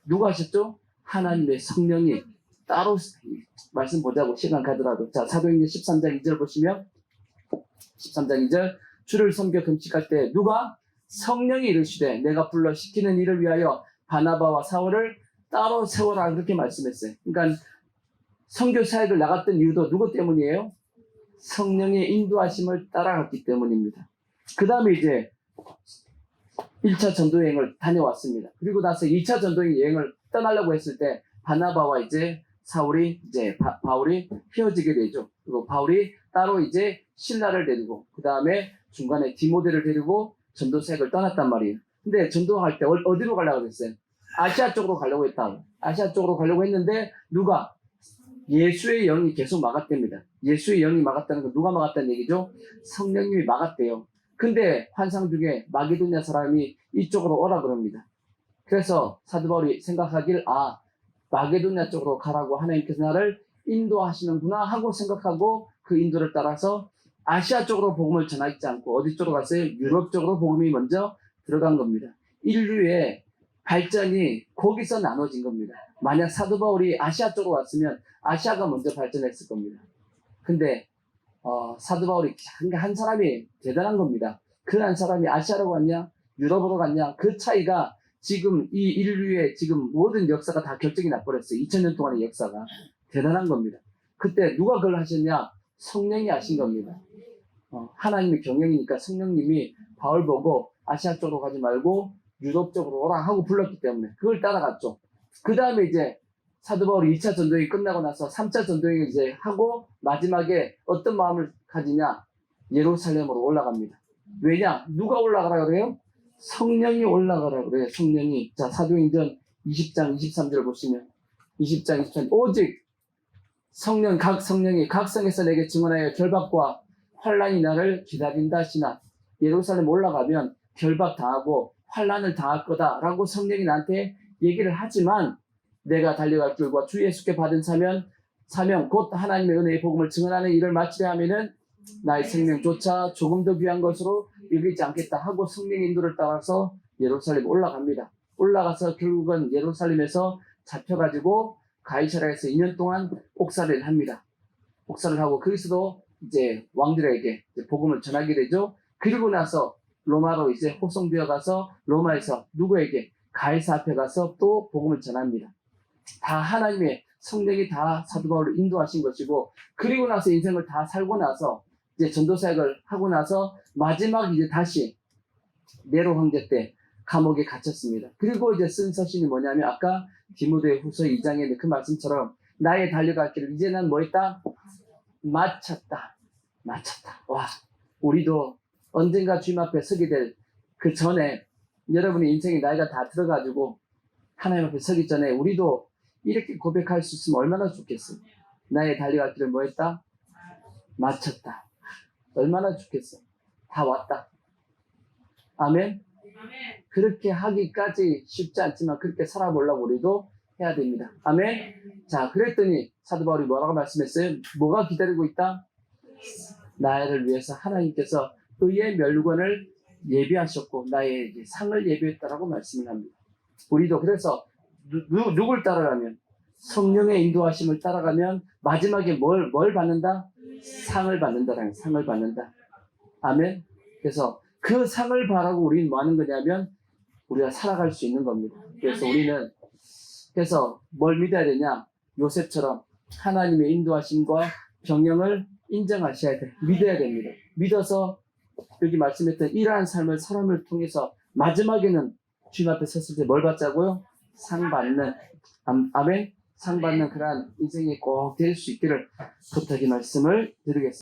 누가 하셨죠? 하나님의 성령이 따로. 말씀 보자고 시간 가더라도. 자, 사도행전 13장 2절 보시면, 13장 2절, 주를 섬겨 금식할 때 누가? 성령이 이르시되 내가 불러 시키는 일을 위하여 바나바와 사울을 따로 세워라, 그렇게 말씀했어요. 그러니까 선교 사역을 나갔던 이유도 누구 때문이에요? 성령의 인도하심을 따라갔기 때문입니다. 그 다음에 이제 1차 전도여행을 다녀왔습니다. 그리고 나서 2차 전도여행을 떠나려고 했을 때 바나바와 이제 사울이 이제 바울이 헤어지게 되죠. 그리고 바울이 따로 이제 신라를 데리고 그 다음에 중간에 디모데를 데리고 전도 사역을 떠났단 말이에요. 근데 전도할 때 어디로 가려고 했어요? 아시아 쪽으로 가려고 했다. 아시아 쪽으로 가려고 했는데 누가? 예수의 영이 계속 막았답니다. 예수의 영이 막았다는 건 누가 막았다는 얘기죠? 성령님이 막았대요. 근데 환상 중에 마게도냐 사람이 이쪽으로 오라 그럽니다. 그래서 사도 바울이 생각하길, 마게도냐 쪽으로 가라고 하나님께서 나를 인도하시는구나 하고 생각하고 그 인도를 따라서 아시아 쪽으로 복음을 전하지 않고 어디 쪽으로 갔어요? 유럽 쪽으로 복음이 먼저 들어간 겁니다. 인류의 발전이 거기서 나눠진 겁니다. 만약 사도 바울이 아시아 쪽으로 왔으면 아시아가 먼저 발전했을 겁니다. 근데 사도 바울이 한 사람이 대단한 겁니다. 그 한 사람이 아시아로 갔냐 유럽으로 갔냐 그 차이가 지금 이 인류의 지금 모든 역사가 다 결정이 나버렸어요. 2000년 동안의 역사가 대단한 겁니다. 그때 누가 그걸 하셨냐? 성령이 하신 겁니다. 하나님의 경영이니까 성령님이 바울 보고 아시아 쪽으로 가지 말고 유럽 쪽으로 오라 하고 불렀기 때문에 그걸 따라갔죠. 그 다음에 이제 사도 바울이 2차 전도행이 끝나고 나서 3차 전도행을 이제 하고 마지막에 어떤 마음을 가지냐? 예루살렘으로 올라갑니다. 왜냐? 누가 올라가라 그래요? 성령이 올라가라 그래요. 성령이. 자, 사도행전 20장 23절 보시면 20장 23절 오직 각 성령이 각 성에서 내게 증언하여 결박과 환란이 나를 기다린다 하시나 예루살렘 올라가면 결박 당하고 환란을 당할 거다라고 성령이 나한테 얘기를 하지만 내가 달려갈 길과 주 예수께 받은 사명 곧 하나님의 은혜의 복음을 증언하는 일을 마치려 하면은 나의 생명조차 조금 더 귀한 것으로 여기지 않겠다 하고 성령의 인도를 따라서 예루살렘 올라갑니다. 올라가서 결국은 예루살렘에서 잡혀가지고 가이사랴에서 2년 동안 옥살이를 합니다. 옥살이를 하고 거기서도 이제 왕들에게 이제 복음을 전하게 되죠. 그리고 나서 로마로 이제 호송되어 가서 로마에서 누구에게? 가이사 앞에 가서 또 복음을 전합니다. 다 하나님의 성령이 다 사도 바울을 인도하신 것이고 그리고 나서 인생을 다 살고 나서 이제 전도사역을 하고 나서 마지막 이제 다시 네로 황제 때 감옥에 갇혔습니다. 그리고 이제 쓴 서신이 뭐냐면 아까 디모데후서 2장에 그 말씀처럼 나의 달려갈 길을 이제 난 뭐 했다? 마쳤다. 와, 우리도 언젠가 주님 앞에 서게 될 그 전에 여러분의 인생의 나이가 다 들어가지고 하나님 앞에 서기 전에 우리도 이렇게 고백할 수 있으면 얼마나 좋겠어요. 나의 달려갈 길을 뭐 했다? 마쳤다. 얼마나 좋겠어. 다 왔다. 아멘. 그렇게 하기까지 쉽지 않지만 그렇게 살아보려고 우리도 해야 됩니다. 아멘. 자, 그랬더니 사도 바울이 뭐라고 말씀했어요? 뭐가 기다리고 있다? 나를 위해서 하나님께서 의의 멸관을 예비하셨고 나의 상을 예비했다라고 말씀을 합니다. 우리도 그래서 누굴 따라가면 성령의 인도하심을 따라가면 마지막에 뭘 받는다? 상을 받는다라는 상을 받는다. 아멘. 그래서 그 상을 바라고 우리는 뭐 하는 거냐면 우리가 살아갈 수 있는 겁니다. 그래서 우리는 그래서 뭘 믿어야 되냐? 요셉처럼 하나님의 인도하심과 경영을 인정하셔야 돼. 믿어야 됩니다. 믿어서 여기 말씀했던 이러한 삶을 사람을 통해서 마지막에는 주님 앞에 섰을 때 뭘 받자고요? 상 받는 아멘. 상 받는 그러한 인생이 꼭 될 수 있기를 부탁의 말씀을 드리겠습니다.